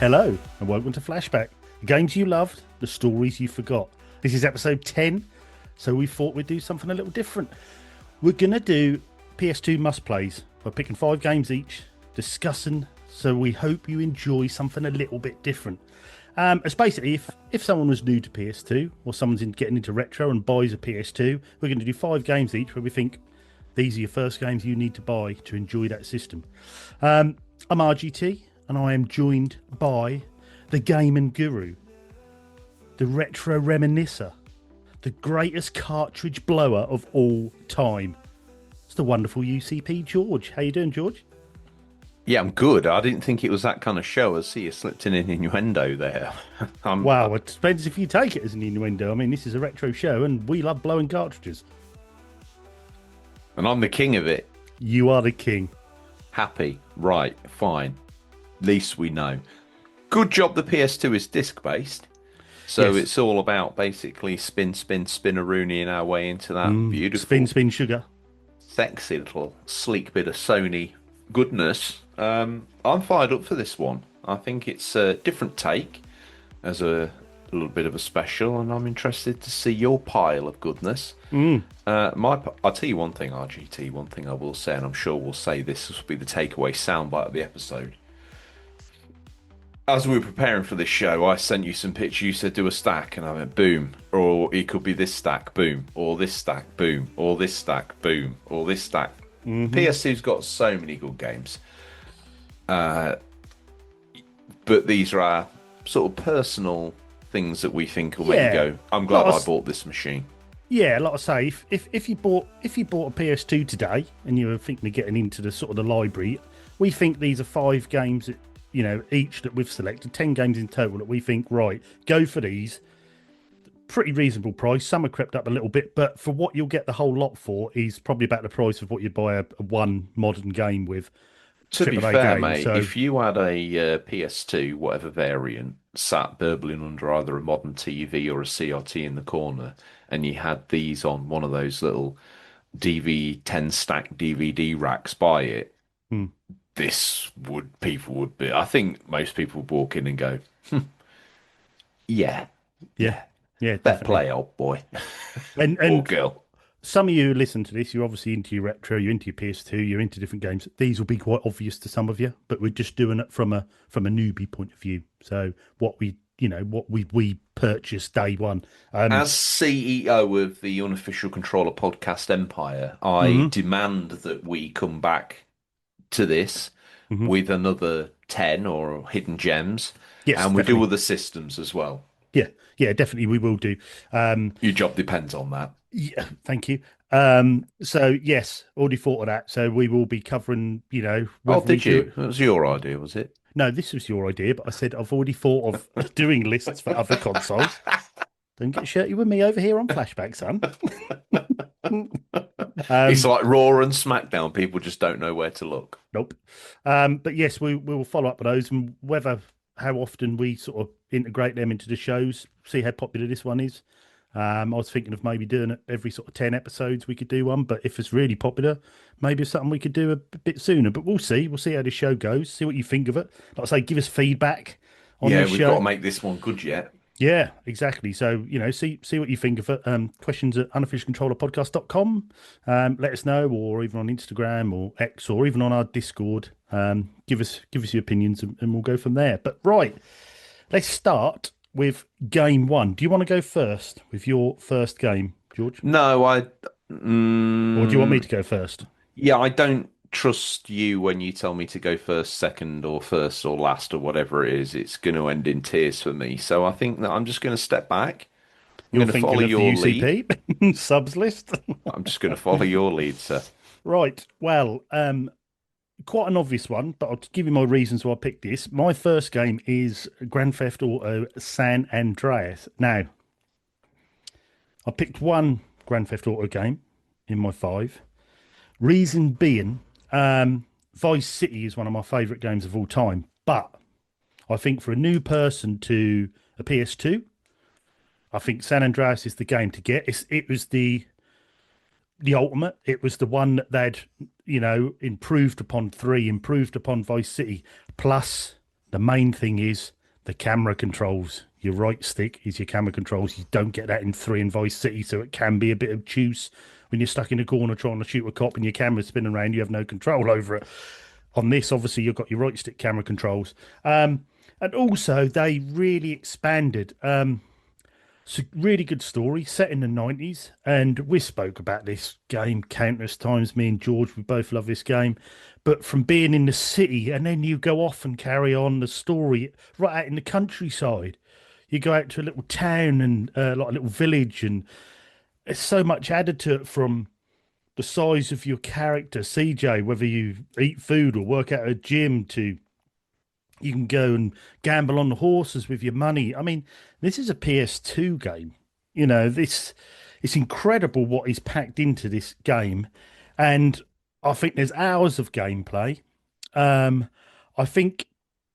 Hello, and welcome to Flashback. The games you loved, the stories you forgot. This is episode 10, so we thought we'd do something a little different. We're going to do PS2 must-plays. We're picking 5 games each, discussing, so we hope you enjoy something a little bit different. It's basically, if someone was new to PS2, or someone's getting into retro and buys a PS2, we're going to do 5 games each where we think these are your first games you need to buy to enjoy that system. I'm RGT, and I am joined by the gaming guru, the retro reminiscer, the greatest cartridge blower of all time. It's the wonderful UCP George. How you doing, George? Yeah, I'm good. I didn't think it was that kind of show. I see you slipped in an innuendo there. Wow, it depends if you take it as an innuendo. I mean, this is a retro show, and we love blowing cartridges. And I'm the king of it. You are the king. Happy. Right. Fine. Least we know. Good job the PS2 is disc-based. So Yes. it's all about basically spin-a-rooneying our way into that beautiful, Spin, sugar. sexy little sleek bit of Sony goodness. I'm fired up for this one. I think it's a different take as a little bit of a special, and I'm interested to see your pile of goodness. I'll tell you one thing, RGT, one thing I will say, and I'm sure we'll say this will be the takeaway soundbite of the episode. As we were preparing for this show, I sent you some pictures. You said do a stack, and I went boom. Or it could be this stack, boom. Or this stack, boom. Or this stack, boom. Or this stack. PS2's got so many good games. But these are our sort of personal things that we think will make you go, I'm glad I bought this machine. Yeah, like I say, if you bought a PS2 today and you were thinking of getting into the sort of the library, we think these are 5 games that, you know, each that we've selected, 10 games in total that we think, right, go for these. Pretty reasonable price. Some have crept up a little bit, but for what you'll get the whole lot for is probably about the price of what you'd buy a one modern game with. To be AAA fair, game, mate, so if you had a PS2, whatever variant, sat burbling under either a modern TV or a CRT in the corner, and you had these on one of those little 10 stack DVD racks by it, people would be. I think most people would walk in and go, yeah, yeah, fair definitely. play, old boy And or girl. some of you who listen to this, you're obviously into your retro, you're into your PS2, you're into different games. These will be quite obvious to some of you, but we're just doing it from a newbie point of view. So what we purchased day one. As CEO of the Unofficial Controller Podcast Empire, I demand that we come back to this with another 10 or hidden gems, Yes, and we definitely. do other systems as well. Yeah, definitely we will do. Your job depends on that. Yeah, thank you. So yes, already thought of that. So we will be covering, Oh, whether we did do you? it. That was your idea, was it? No, this was your idea, but I said I've already thought of doing lists for other consoles. Don't get shirty with me over here on Flashback, son. It's like Raw and SmackDown. People just don't know where to look. Nope. But yes, we will follow up with those, and how often we sort of integrate them into the shows, see how popular this one is. I was thinking of maybe doing it every sort of 10 episodes. We could do one, but if it's really popular, maybe it's something we could do a bit sooner. But we'll see. We'll see how the show goes. See what you think of it. Like I say, give us feedback on Yeah, this we've show. got to make this one good yet. Yeah, exactly. So, see what you think of it. Questions at unofficialcontrollerpodcast.com. Let us know, or even on Instagram or X, or even on our Discord. Give us your opinions, and we'll go from there. But right, let's start with game one. Do you want to go first with your first game, George? No, Or do you want me to go first? yeah, I don't trust you when you tell me to go first, second, or first, or last, or whatever it is. It's going to end in tears for me. So I think that I'm just going to step back. I'm You're going to thinking follow of the your lead. UCP subs list? I'm just going to follow your lead, sir. Right. Well, quite an obvious one, but I'll give you my reasons why I picked this. My first game is Grand Theft Auto San Andreas. Now, I picked one Grand Theft Auto game in my 5. Reason being, Vice City is one of my favourite games of all time, but I think for a new person to a PS2, I think San Andreas is the game to get. It was the ultimate. It was the one that they'd, improved upon 3, improved upon Vice City, plus The main thing is the camera controls. Your right stick is your camera controls. You don't get that in 3 and Vice City, so it can be a bit obtuse when you're stuck in a corner trying to shoot a cop and your camera's spinning around. You have no control over it. On this, obviously, you've got your right stick camera controls. And also, they really expanded. It's a really good story set in the 90s. And we spoke about this game countless times. Me and George, we both love this game. But from being in the city, and then you go off and carry on the story right out in the countryside. You go out to a little town and like a little village, and there's so much added to it from the size of your character, CJ, whether you eat food or work at a gym, to you can go and gamble on the horses with your money. I mean, this is a PS2 game. This it's incredible what is packed into this game, and I think there's hours of gameplay. I think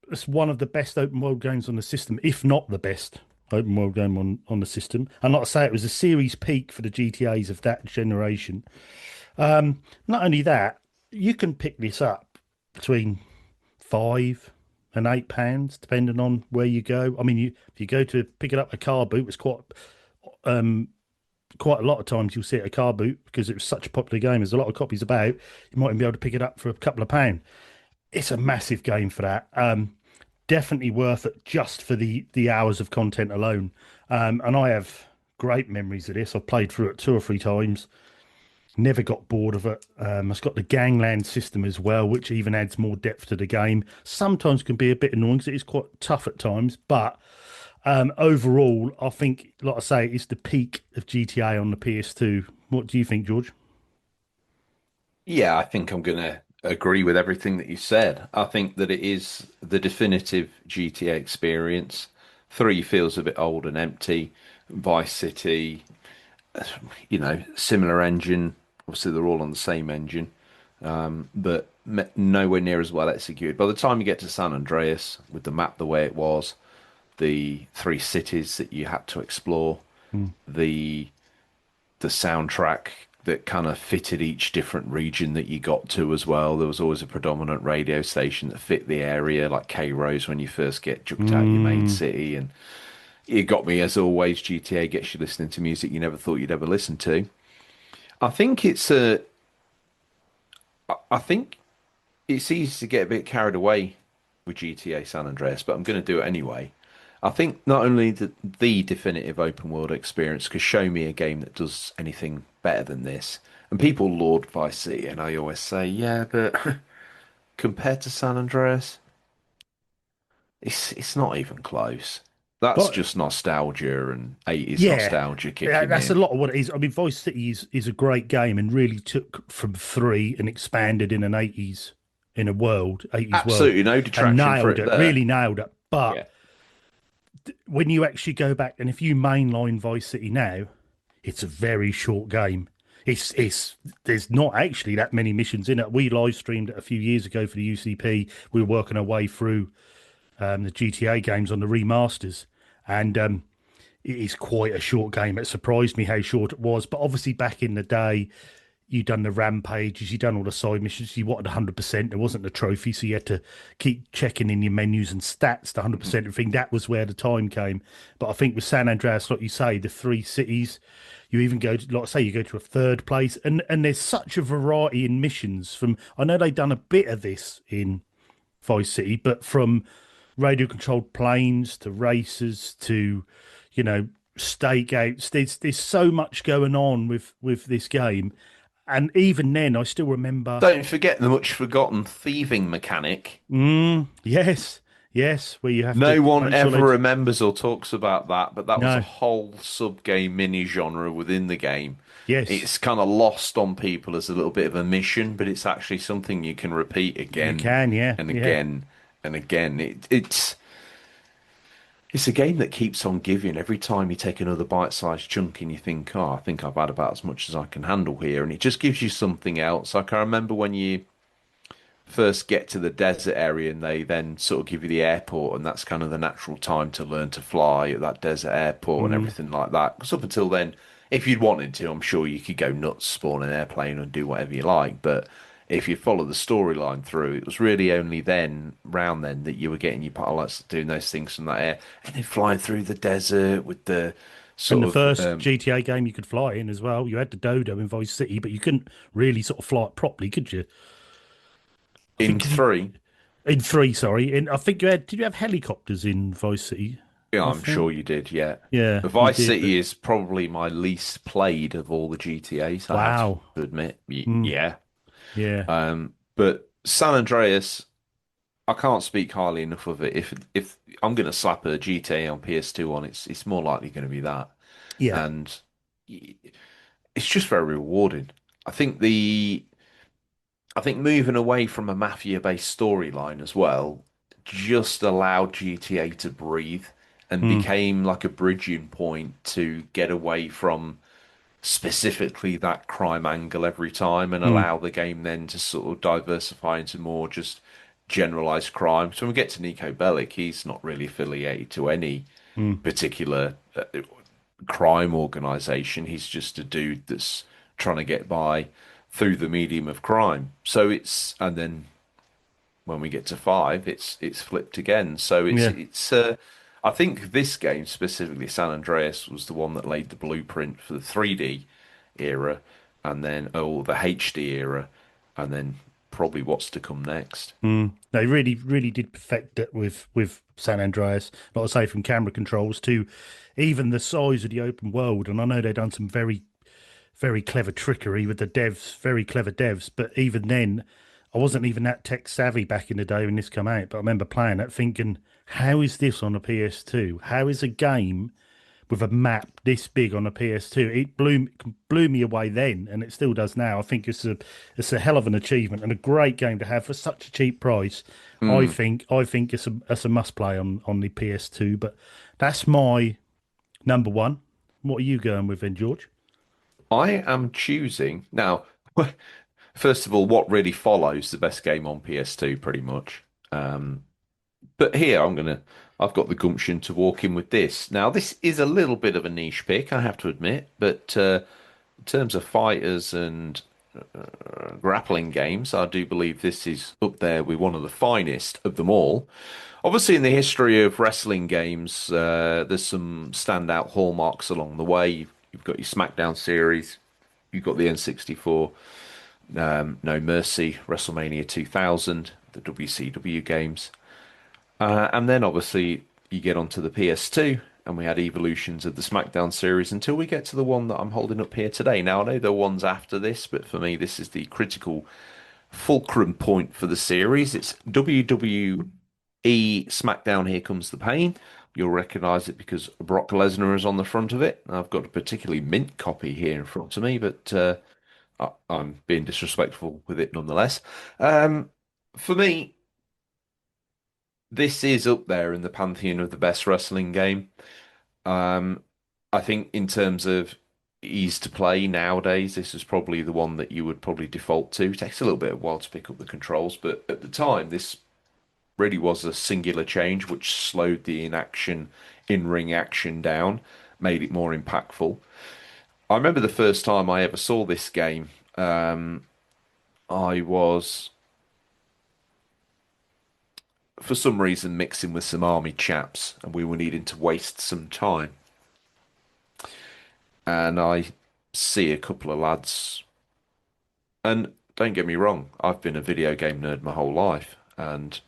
it's one of the best open world games on the system, if not the best open world game on the system. And like I say, it was a series peak for the GTAs of that generation. Not only that, you can pick this up between £5 and £8, depending on where you go. I mean, if you go to pick it up a car boot, it's quite a lot of times you'll see it at a car boot because it was such a popular game. There's a lot of copies about. You might even be able to pick it up for a couple of pounds. It's a massive game for that. Definitely worth it just for the hours of content alone. And I have great memories of this. I've played through it 2 or 3 times. Never got bored of it. It's got the gangland system as well, which even adds more depth to the game. Sometimes can be a bit annoying because it is quite tough at times. But overall, I think, like I say, it's the peak of GTA on the PS2. What do you think, George? Yeah, I think I'm going to agree with everything that you said. I think that it is the definitive GTA experience. 3 feels a bit old and empty. Vice City, similar engine. Obviously, they're all on the same engine, but nowhere near as well executed. By the time you get to San Andreas, with the map the way it was, the 3 cities that you had to explore, Mm. the soundtrack that kind of fitted each different region that you got to as well. There was always a predominant radio station that fit the area, like K Rose when you first get jumped out of your main Mm. city. And it got me, as always, GTA gets you listening to music you never thought you'd ever listen to. I think it's a, I think it's easy to get a bit carried away with GTA San Andreas, but I'm going to do it anyway. I think not only the definitive open world experience, because show me a game that does anything better than this. And people laud Vice City, and I always say, yeah, but compared to San Andreas, it's not even close. That's But just nostalgia and 80s yeah, nostalgia yeah, kicking that's a in. lot of what it is. I mean, Vice City is a great game and really took from 3 and expanded in an 80s world, Absolutely no and detraction for nailed it it, there. really nailed it. But Yeah. when you actually go back and if you mainline Vice City now, it's a very short game. It's there's not actually that many missions in it. We live streamed it a few years ago for the UCP. We were working our way through the GTA games on the remasters, and it is quite a short game. It surprised me how short it was. But obviously, back in the day, you done the rampages, you done all the side missions, you wanted 100%. There wasn't the trophy, so you had to keep checking in your menus and stats, the 100% thing. That was where the time came. But I think with San Andreas, like you say, the 3 cities, you even go to, like I say, you go to a third place, and there's such a variety in missions. From I know they've done a bit of this in Vice City, but from radio controlled planes to races to, you know, stakeouts, there's so much going on with this game. And even then, I still remember. Don't forget the much forgotten thieving mechanic. Yes, yes, where you have to No one make sure ever they. remembers or talks about that, but that was a No, whole sub-game mini-genre within the game. yes, It's kind of lost on people as a little bit of a mission, but it's actually something you can repeat you again can, yeah, and yeah. again and again. It's a game that keeps on giving. Every time you take another bite-sized chunk and you think, oh, I think I've had about as much as I can handle here, and it just gives you something else. Like I remember when you first get to the desert area and they then sort of give you the airport, and that's kind of the natural time to learn to fly at that desert airport and Mm, everything like that. Because up until then, if you'd wanted to, I'm sure you could go nuts, spawn an airplane and do whatever you like. But if you follow the storyline through, it was really only then, round then, that you were getting your pilots doing those things from that air and then flying through the desert with the And the sort of first GTA game you could fly in as well. You had the Dodo in Vice City, but you couldn't really sort of fly it properly, could you? I think in 'cause you, three. in three, sorry. In I think you had. Did you have helicopters in Vice City? Yeah, I I'm sure think. you did. Yeah, Yeah, you Vice did. But City is probably my least played of all the GTAs. I have wow. to admit. Mm, Yeah. yeah. But San Andreas, I can't speak highly enough of it. If I'm going to slap a GTA on PS2 on, it's more likely going to be that, Yeah. and it's just very rewarding. I think the I think moving away from a mafia-based storyline as well just allowed GTA to breathe and Mm, became like a bridging point to get away from specifically that crime angle every time and mm, allow the game then to sort of diversify into more just generalized crime. So when we get to Nico Bellic, he's not really affiliated to any mm. particular crime organization. He's just a dude that's trying to get by through the medium of crime. So it's and then when we get to five, it's flipped again. So Yeah. I think this game specifically, San Andreas, was the one that laid the blueprint for the 3D era, and then the HD era, and then probably what's to come next. Mm. They really, really did perfect it with San Andreas. Like I say, from camera controls to even the size of the open world. And I know they've done some very, very clever trickery with the devs, very clever devs. But even then, I wasn't even that tech savvy back in the day when this came out. But I remember playing it, thinking, how is this on a PS2? How is a game with a map this big on a PS2? It blew me away then, and it still does now. I think it's a hell of an achievement and a great game to have for such a cheap price. Hmm. I think it's a must play on the PS2. But that's my number one. What are you going with then, George? I am choosing now. First of all, what really follows the best game on PS2, pretty much. But here I've got the gumption to walk in with this. Now, this is a little bit of a niche pick, I have to admit, but in terms of fighters and grappling games, I do believe this is up there with one of the finest of them all. Obviously, in the history of wrestling games, there's some standout hallmarks along the way. You've got your SmackDown series, you've got the N64, No Mercy, WrestleMania 2000, the WCW games. And then obviously you get onto the PS2 and we had evolutions of the SmackDown series until we get to the one that I'm holding up here today. Now, I know there are ones after this, but for me, this is the critical fulcrum point for the series. It's WWE SmackDown Here Comes the Pain. You'll recognize it because Brock Lesnar is on the front of it. I've got a particularly mint copy here in front of me, but I'm being disrespectful with it nonetheless. Um, for me, this is up there in the pantheon of the best wrestling game. Um, I think in terms of ease to play nowadays, this is probably the one that you would probably default to. It takes a little bit of a while to pick up the controls, but at the time, this really was a singular change which slowed the in-ring action down, made it more impactful. I remember the first time I ever saw this game. I was, for some reason, mixing with some army chaps, and we were needing to waste some time. And I see a couple of lads. And don't get me wrong, I've been a video game nerd my whole life, and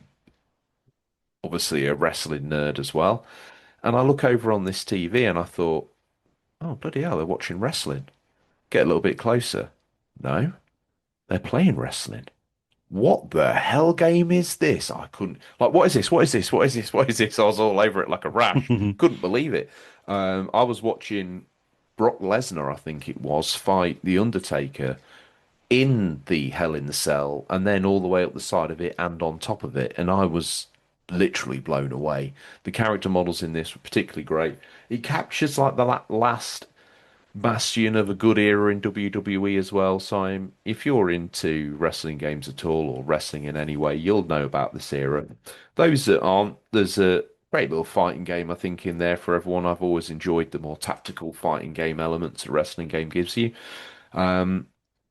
obviously a wrestling nerd as well. And I look over on this TV and I thought, oh, bloody hell, they're watching wrestling. Get a little bit closer. No, they're playing wrestling. What the hell game is this? I couldn't, like, what is this? What is this? What is this? What is this? I was all over it like a rash. Couldn't believe it. I was watching Brock Lesnar, I think it was, fight The Undertaker in the Hell in the Cell and then all the way up the side of it and on top of it. And I was literally blown away. The character models in this were particularly great. It captures like the last bastion of a good era in WWE as well. So if you're into wrestling games at all or wrestling in any way, you'll know about this era. Those that aren't, there's a great little fighting game I think in there for everyone. I've always enjoyed the more tactical fighting game elements a wrestling game gives you.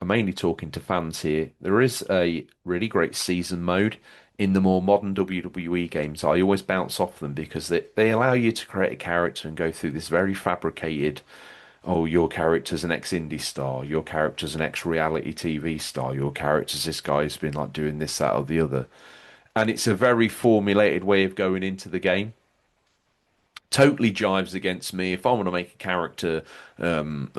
I'm mainly talking to fans here. There is a really great season mode in the more modern WWE games. I always bounce off them because they allow you to create a character and go through this very fabricated, oh, your character's an ex-indie star, your character's an ex-reality TV star, your character's this guy who's been like doing this, that, or the other. And it's a very formulated way of going into the game. Totally jives against me. If I want to make a character, I don't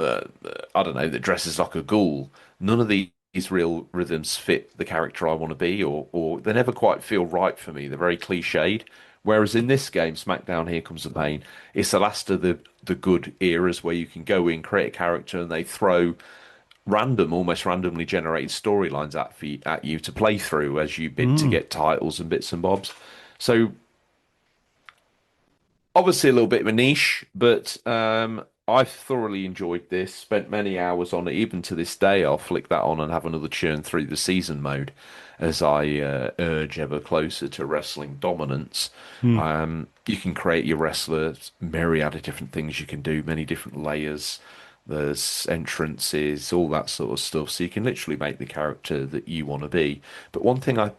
know, that dresses like a ghoul, none of these real rhythms fit the character I want to be, or they never quite feel right for me. They're very cliched. Whereas in this game, SmackDown Here Comes the Pain, it's the last of the good eras where you can go in, create a character, and they throw almost randomly generated storylines at you to play through as you bid to Mm. get titles and bits and bobs. So obviously a little bit of a niche, but I've thoroughly enjoyed this. Spent many hours on it. Even to this day, I'll flick that on and have another churn through the season mode as I urge ever closer to wrestling dominance. Mm. You can create your wrestlers, myriad of different things you can do, many different layers. There's entrances, all that sort of stuff. So you can literally make the character that you want to be. But one thing I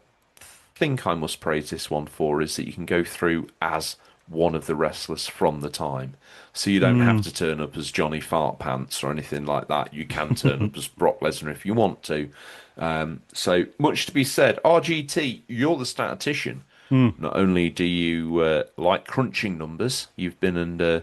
think I must praise this one for is that you can go through as one of the wrestlers from the time. So you don't have Mm. to turn up as Johnny Fart Pants or anything like that. You can turn up as Brock Lesnar if you want to. So much to be said. RGT, you're the statistician. Mm. Not only do you like crunching numbers, you've been and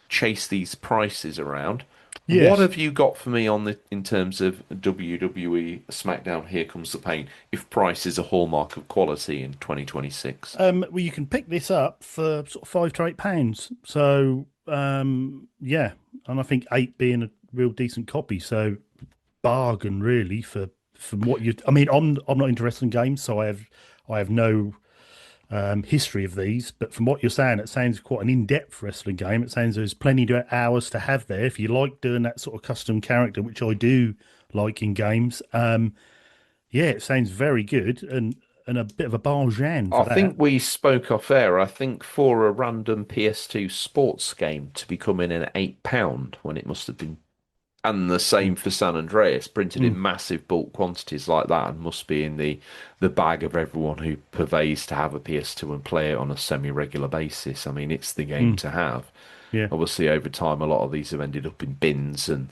chased these prices around. What Yes. have you got for me on the in terms of WWE SmackDown Here Comes the Pain, if price is a hallmark of quality in 2026? Well, you can pick this up for sort of £5 to £8. So, yeah, and I think eight being a real decent copy. So, bargain really for from what you. I mean, I'm not interested in games, so I have no history of these. But from what you're saying, it sounds quite an in-depth wrestling game. It sounds there's plenty of hours to have there if you like doing that sort of custom character, which I do like in games. Yeah, it sounds very good and a bit of a bargain I for that. think we spoke off air. I think for a random PS2 sports game to be coming in at £8 when it must have been, and the Mm. same for San Andreas, printed Mm. in massive bulk quantities like that, and must be in the bag of everyone who purveys to have a PS2 and play it on a semi-regular basis. I mean, it's the game Mm. to have. Yeah. Obviously, over time, a lot of these have ended up in bins and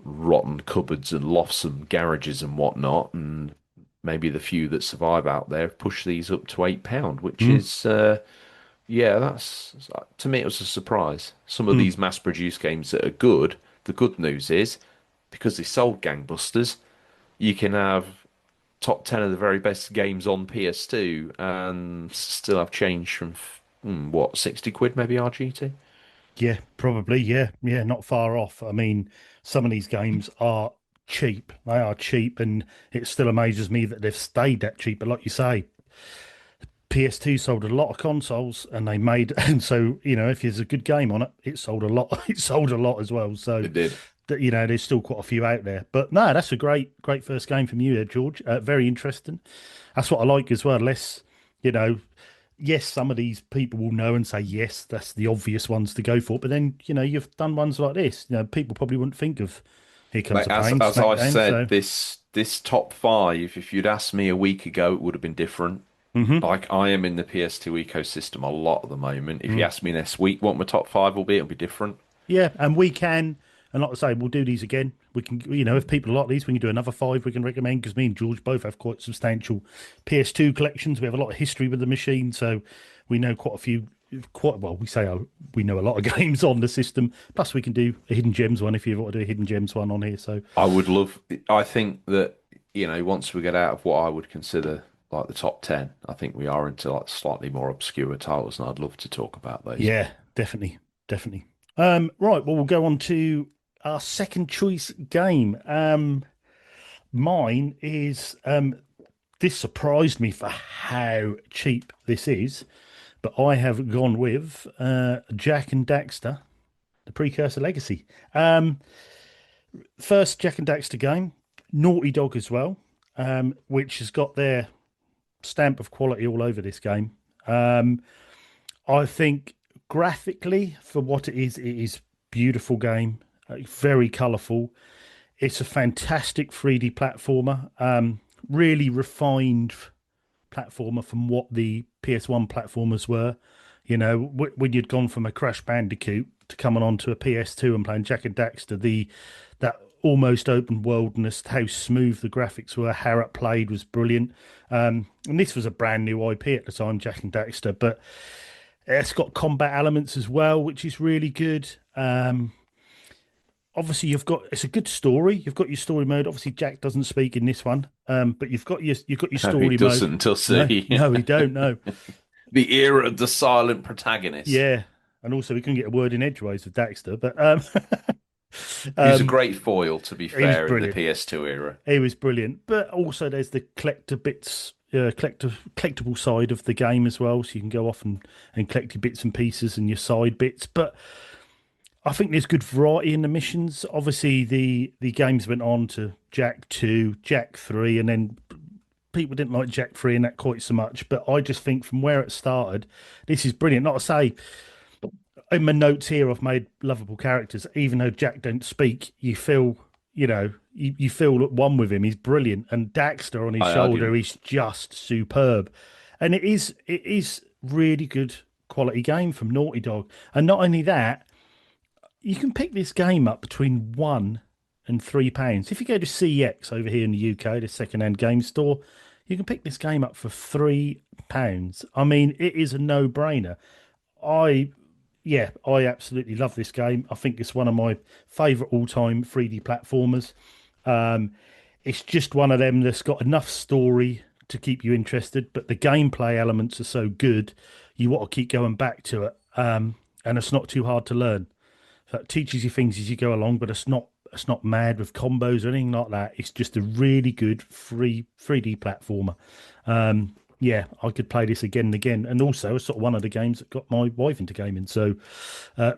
rotten cupboards and lofts and garages and whatnot, and maybe the few that survive out there push these up to £8, which Mm. is yeah, that's to me it was a surprise. Some of Mm. these mass-produced games that are good, the good news is because they sold gangbusters, you can have top 10 of the very best games on PS2 and still have change from what, 60 quid maybe RGT? Yeah, probably. Yeah. Yeah, not far off. I mean, some of these games are cheap. They are cheap, and it still amazes me that they've stayed that cheap. But like you say, PS2 sold a lot of consoles and they made and so, if there's a good game on it, it sold a lot. It sold a lot as well. So It did. that there's still quite a few out there. But no, that's a great first game from you there, George. Very interesting. That's what I like as well. Less, you know, yes, some of these people will know and say, yes, that's the obvious ones to go for. But then, you've done ones like this. People probably wouldn't think of Here Comes Like the as Pain, as I SmackDown. said, So, this top five, if you'd asked me a week ago, it would have been different. hmm Like I am in the PS2 ecosystem a lot at the moment. If you mm. ask me next week what my top five will be, it'll be different. Yeah. And we can, and like I say, we'll do these again. We can, if people like these, we can do another five we can recommend because me and George both have quite substantial PS2 collections. We have a lot of history with the machine. So we know quite a few, quite well, we know a lot of games on the system. Plus, we can do a Hidden Gems one if you want to do a Hidden Gems one on here. So, I would love. I think that once we get out of what I would consider like the top 10, I think we are into like slightly more obscure titles, and I'd love to talk about those. yeah, definitely. Definitely. Right. Well, we'll go on to our second choice game. Mine is this surprised me for how cheap this is, but I have gone with Jack and Daxter, the Precursor Legacy. First Jack and Daxter game, Naughty Dog as well, which has got their stamp of quality all over this game. I think graphically, for what it is beautiful game, very colourful. It's a fantastic 3D platformer, really refined platformer from what the PS1 platformers were. You know, when you'd gone from a Crash Bandicoot to coming on to a PS2 and playing Jack and Daxter, the that almost open worldness, how smooth the graphics were, how it played was brilliant. And this was a brand new IP at the time, Jack and Daxter, but it's got combat elements as well, which is really good. Obviously, it's a good story. You've got your story mode. Obviously, Jack doesn't speak in this one, but you've got your No, he story mode. doesn't. Does No, he? no, he don't. No, The era of the silent protagonist. yeah, and also we couldn't get a word in edgeways with Daxter, but He was a um, great foil, to be he was fair, in the brilliant. PS2 era. He was brilliant. But also, there's the collector bits, collectible side of the game as well. So you can go off and collect your bits and pieces and your side bits. But I think there's good variety in the missions. Obviously, the games went on to Jack 2, Jack 3, and then people didn't like Jack 3 and that quite so much. But I just think from where it started, this is brilliant. Not to say in my notes here, I've made lovable characters, even though Jack don't speak. You feel at one with him. He's brilliant, and Daxter on his I shoulder, argue. he's just superb. And it is really good quality game from Naughty Dog. And not only that, you can pick this game up between £1 and £3. If you go to CX over here in the UK, the second-hand game store, you can pick this game up for £3. I mean, it is a no-brainer. I yeah, I absolutely love this game. I think it's one of my favourite all-time 3D platformers. Um, it's just one of them that's got enough story to keep you interested, but the gameplay elements are so good, you want to keep going back to it. And it's not too hard to learn. So it teaches you things as you go along, but it's not mad with combos or anything like that. It's just a really good free 3D platformer. Yeah, I could play this again and again. And also, it's sort of one of the games that got my wife into gaming. So,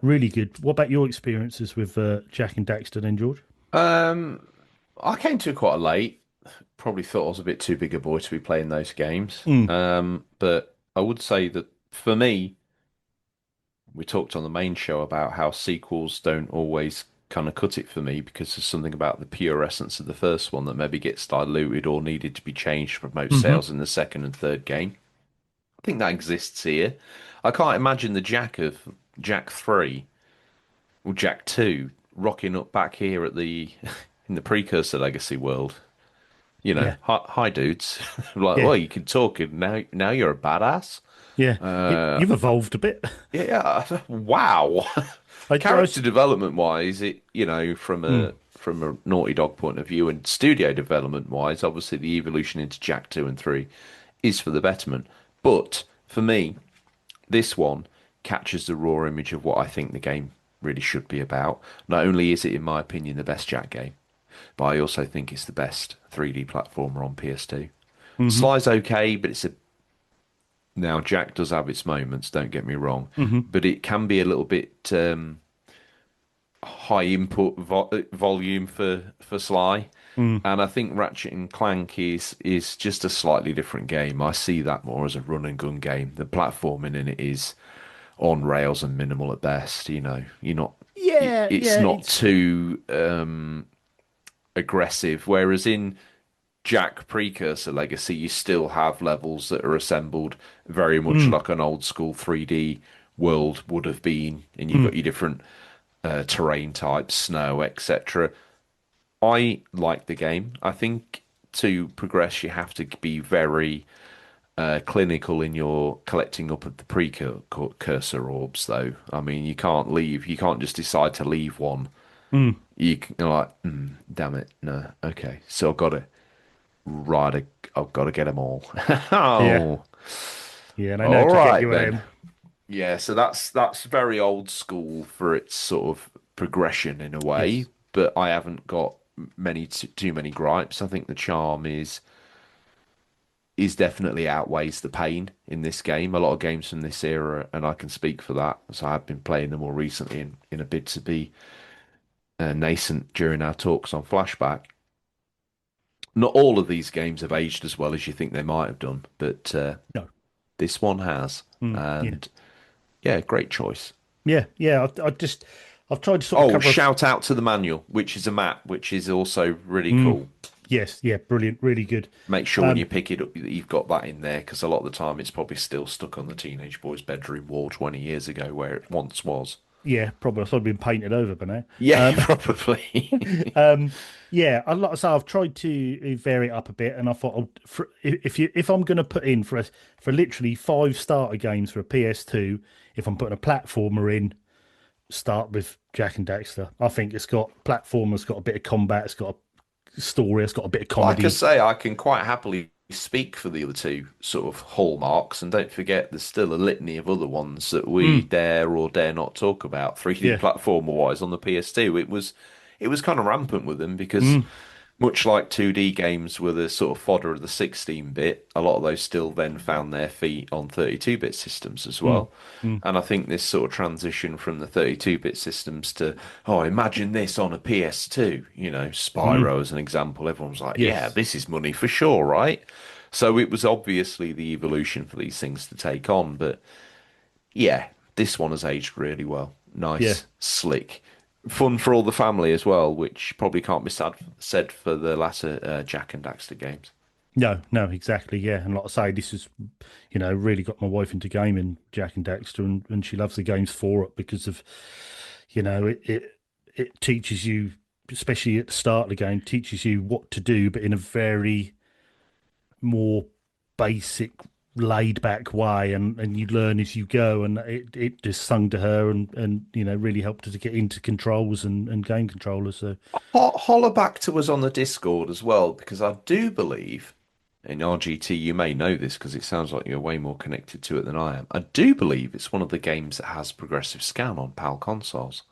really good. What about your experiences with Jack and Daxter then, George? Um, I came to it quite late. Probably thought I was a bit too big a boy to be playing those games. Mm. But I would say that for me, we talked on the main show about how sequels don't always kind of cut it for me because there's something about the pure essence of the first one that maybe gets diluted or needed to be changed to promote Hmm. sales in the second and third game. I think that exists here. I can't imagine the Jack of Jack 3 or Jack 2 rocking up back here at the in the precursor legacy world. You know, Yeah, hi dudes. Like, yeah, well, you can talk and now you're a badass. yeah. Uh, You've evolved a bit. yeah, wow. I Character development wise, from mm, a Naughty Dog point of view and studio development wise, obviously the evolution into Jack 2 and 3 is for the betterment. But for me, this one captures the raw image of what I think the game really should be about. Not only is it, in my opinion, the best Jack game, but I also think it's the best 3D platformer on PS2. hmm Sly's okay, but it's a now Jack does have its moments, don't get me wrong, hmm but it can be a little bit high input volume for Sly. mm, And I think Ratchet and Clank is just a slightly different game. I see that more as a run and gun game. The platforming in it is on rails and minimal at best. You're not. yeah, It's yeah. not It's too aggressive. Whereas in Jack Precursor Legacy, you still have levels that are assembled very much mm, like an old school 3D world would have been, and you've mm, got your different terrain types, snow, etc. I like the game. I think to progress, you have to be very clinical in your collecting up of the precursor orbs, though. I mean, you can't leave. You can't just decide to leave one. mm, You're like, damn it, no, okay. So I've got to ride. I've got to get them all. yeah, Oh, yeah. And I know all to get right you at then. him. Yeah, so that's very old school for its sort of progression in a way, Yes. but I haven't got many too many gripes. I think the charm is definitely outweighs the pain in this game. A lot of games from this era, and I can speak for that, so I've been playing them more recently in a bid to be nascent during our talks on Flashback. Not all of these games have aged as well as you think they might have done, but No. this one has, Mm, yeah. and yeah, great choice. Yeah. Yeah. I just I've tried to sort of Oh, cover a shout out to the manual, which is a map, which is also really mm, cool. yes, yeah, brilliant, really good. Make sure when Um, you pick it up that you've got that in there, because a lot of the time it's probably still stuck on the teenage boy's bedroom wall 20 years ago where it once was. yeah, probably. I thought it'd been painted over by now. Yeah, Um, probably. um, yeah, like I say, I've tried to vary it up a bit, and I thought if I'm going to put in for literally five starter games for a PS2, if I'm putting a platformer in, start with Jack and Daxter. I think it's got platformer, it's got a bit of combat, it's got a story, it's got a bit of Like I comedy. say, I can quite happily speak for the other two sort of hallmarks, and don't forget there's still a litany of other ones that we Mm, dare or dare not talk about. 3D yeah. platformer wise on the PS2, it was kind of rampant with them because Mm, much like 2D games were the sort of fodder of the 16-bit, a lot of those still then found their feet on 32-bit systems as mm, well. mm, And I think this sort of transition from the 32-bit systems to, oh, imagine this on a PS2, mm. Spyro as an example, everyone was like, yeah, Yes. this is money for sure, right? So it was obviously the evolution for these things to take on, but yeah, this one has aged really well. Yeah. Nice, slick, fun for all the family as well, which probably can't be said for the latter Jack and Daxter games. No, no, exactly. Yeah. And like I say, this is, really got my wife into gaming Jack and Daxter, and she loves the games for it because of, it teaches you, especially at the start of the game, teaches you what to do, but in a very more basic, laid back way, and you learn as you go. And it just sung to her, and really helped her to get into controls and game controllers. So, Holler back to us on the Discord as well, because I do believe in RGT, you may know this because it sounds like you're way more connected to it than I am. I do believe it's one of the games that has progressive scan on PAL consoles.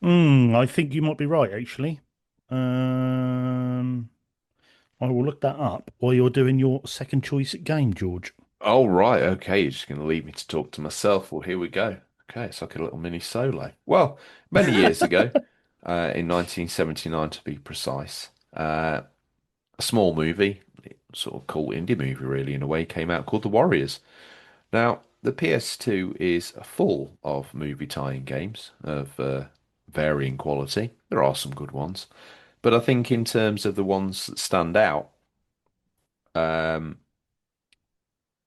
I think you might be right, actually. Um, I will look that up while you're doing your second choice game, George. Oh, right. Okay. You're just going to leave me to talk to myself. Well, here we go. Okay. It's like a little mini solo. Well, many years ago, in 1979 to be precise, a small movie, sort of cool indie movie, really, in a way, came out called The Warriors. Now, the PS2 is full of movie tie-in games of varying quality. There are some good ones. But I think in terms of the ones that stand out, um,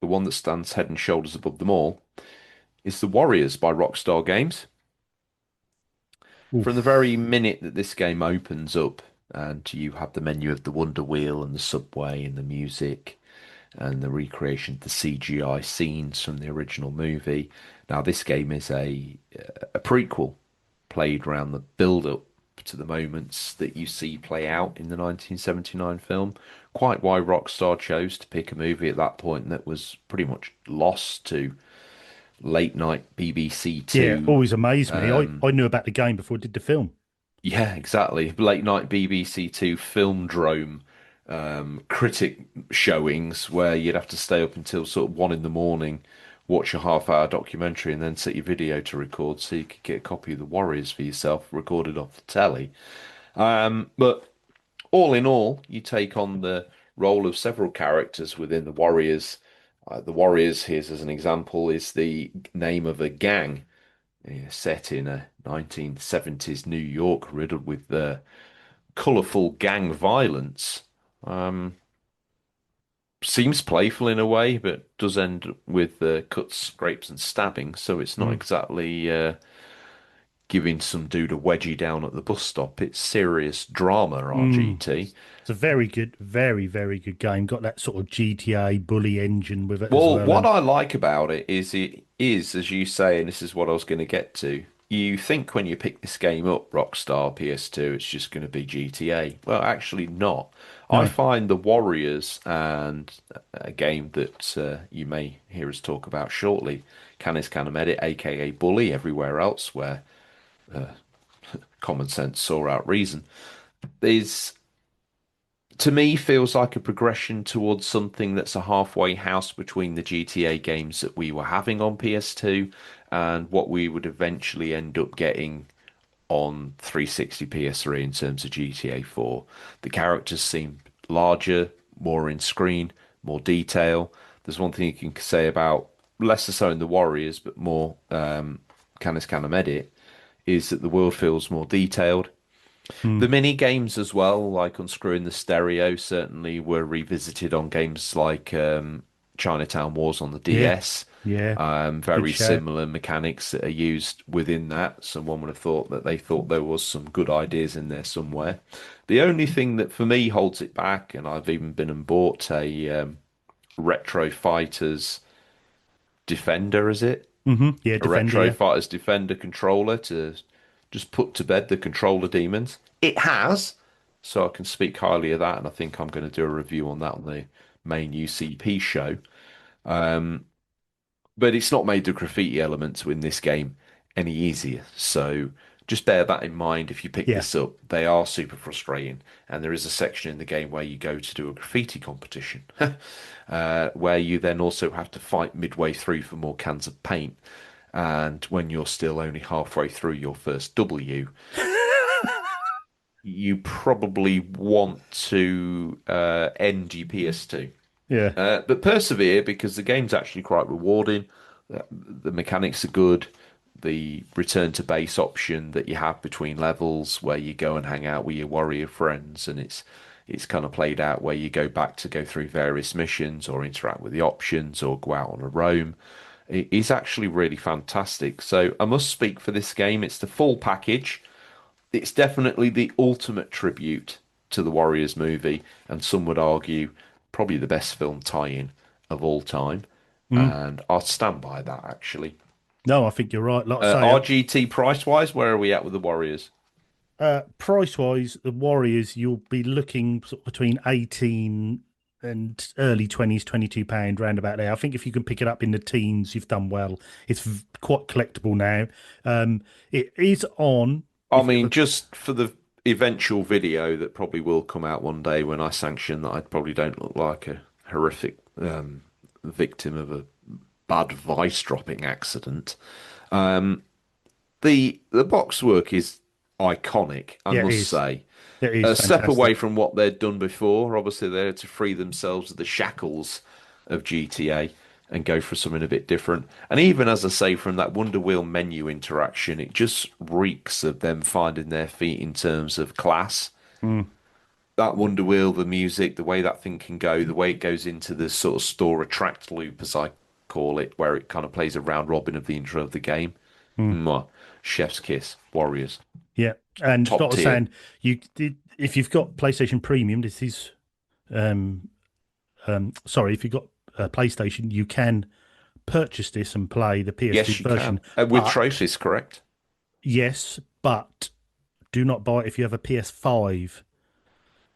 the one that stands head and shoulders above them all is The Warriors by Rockstar Games. From the Oof. very minute that this game opens up, and you have the menu of the Wonder Wheel and the subway and the music and the recreation of the CGI scenes from the original movie. Now, this game is a prequel played around the build-up to the moments that you see play out in the 1979 film. Quite why Rockstar chose to pick a movie at that point that was pretty much lost to late night BBC Yeah, Two. always amazed me. I knew about the game before I did the film. Yeah, exactly. Late night BBC Two Filmdrome critic showings where you'd have to stay up until sort of 1 in the morning, watch a half-hour documentary, and then set your video to record so you could get a copy of The Warriors for yourself recorded off the telly. But all in all, you take on the role of several characters within the Warriors. The Warriors, here's as an example, is the name of a gang set in a 1970s New York riddled with colourful gang violence. Um, Seems playful in a way, but does end with cuts, scrapes, and stabbing. So it's not Mm. exactly giving some dude a wedgie down at the bus stop. It's serious drama, Mm. RGT. It's a very good, very, very good game. Got that sort of GTA bully engine with it as Well, well. what And I like about it is, as you say, and this is what I was going to get to. You think when you pick this game up, Rockstar PS2, it's just going to be GTA. Well, actually not. I no, find the Warriors and a game that you may hear us talk about shortly, Canis Canem Edit, aka Bully, everywhere else where common sense saw out reason, is to me feels like a progression towards something that's a halfway house between the GTA games that we were having on PS2 and what we would eventually end up getting on 360 PS3 in terms of GTA 4. The characters seem larger, more in screen, more detail. There's one thing you can say about lesser so in the Warriors, but more Canis Canem Edit is that the world feels more detailed. Mm. The mini games as well, like unscrewing the stereo, certainly were revisited on games like Chinatown Wars on the Yeah, DS. yeah, good Very shout. similar mechanics that are used within that. So one would have thought that they thought there was some good ideas in there somewhere. The only thing that for me holds it back, and I've even been and bought a Retro Fighters Defender, is it? Yeah, A Defender, Retro yeah. Fighters Defender controller to just put to bed the controller demons. It has, so I can speak highly of that, and I think I'm going to do a review on that on the main UCP show. But it's not made the graffiti elements in this game any easier. So just bear that in mind if you pick Yeah. this up. They are super frustrating, and there is a section in the game where you go to do a graffiti competition, where you then also have to fight midway through for more cans of paint. And when you're still only halfway through your first W, you probably want to end your PS2. Yeah. But persevere because the game's actually quite rewarding. The mechanics are good. The return to base option that you have between levels, where you go and hang out with your warrior friends, and it's kind of played out where you go back to go through various missions or interact with the options or go out on a roam. It is actually really fantastic. So I must speak for this game. It's the full package. It's definitely the ultimate tribute to the Warriors movie, and some would argue probably the best film tie-in of all time. Mm. And I'll stand by that actually. No, I think you're right. Like I say, RGT price-wise, where are we at with the Warriors? price wise, the Warriors, you'll be looking sort of between 18 and early 20s, £22 round about there. I think if you can pick it up in the teens, you've done well. It's quite collectible now. It is on. I If you mean, ever, just for the eventual video that probably will come out one day when I sanction that I probably don't look like a horrific victim of a bad vice dropping accident. The box work is iconic, I yeah, it must is. say. It is A step away fantastic. from what they'd done before. Obviously, they had to free themselves of the shackles of GTA and go for something a bit different. And even as I say, from that Wonder Wheel menu interaction, it just reeks of them finding their feet in terms of class. Mm, That Wonder Wheel, the music, the way that thing can go, the way it goes into the sort of store attract loop, as I call it, where it kind of plays a round robin of the intro of the game. mm. Mwah. Chef's kiss. Warriors. Yeah, and Top not tier. saying you did if you've got PlayStation Premium, this is um sorry, if you've got PlayStation, you can purchase this and play the PS2 Yes, you version. can. With But trophies, correct? yes, but do not buy it if you have a PS5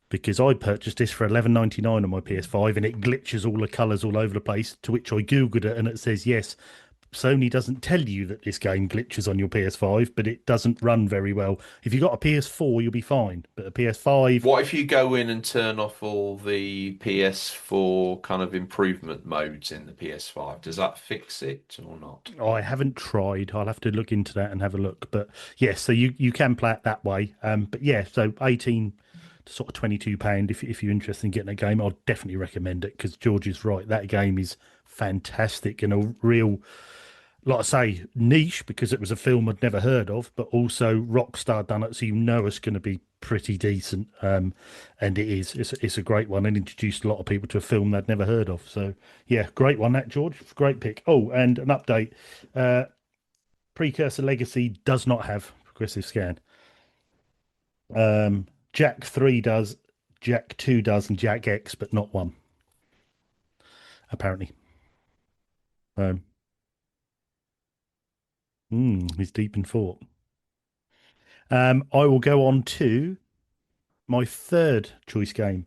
because I purchased this for 11.99 on my PS5 and it glitches all the colours all over the place. To which I googled it and it says yes, Sony doesn't tell you that this game glitches on your PS5, but it doesn't run very well. If you've got a PS4, you'll be fine, but a PS5, What if you go in and turn off all the PS4 kind of improvement modes in the PS5? Does that fix it or not? I haven't tried. I'll have to look into that and have a look. But yes, so you can play it that way. But yeah, so 18 to sort of £22 if you're interested in getting a game, I'd definitely recommend it because George is right. That game is fantastic and a real, like I say, niche because it was a film I'd never heard of, but also Rockstar done it, so you know it's going to be pretty decent. And it is. It's a great one and introduced a lot of people to a film they'd never heard of. So yeah, great one, that George. Great pick. Oh, and an update. Precursor Legacy does not have progressive scan. Jack 3 does, Jack 2 does, and Jack X, but not 1, apparently. Um, he's deep in thought. I will go on to my third choice game.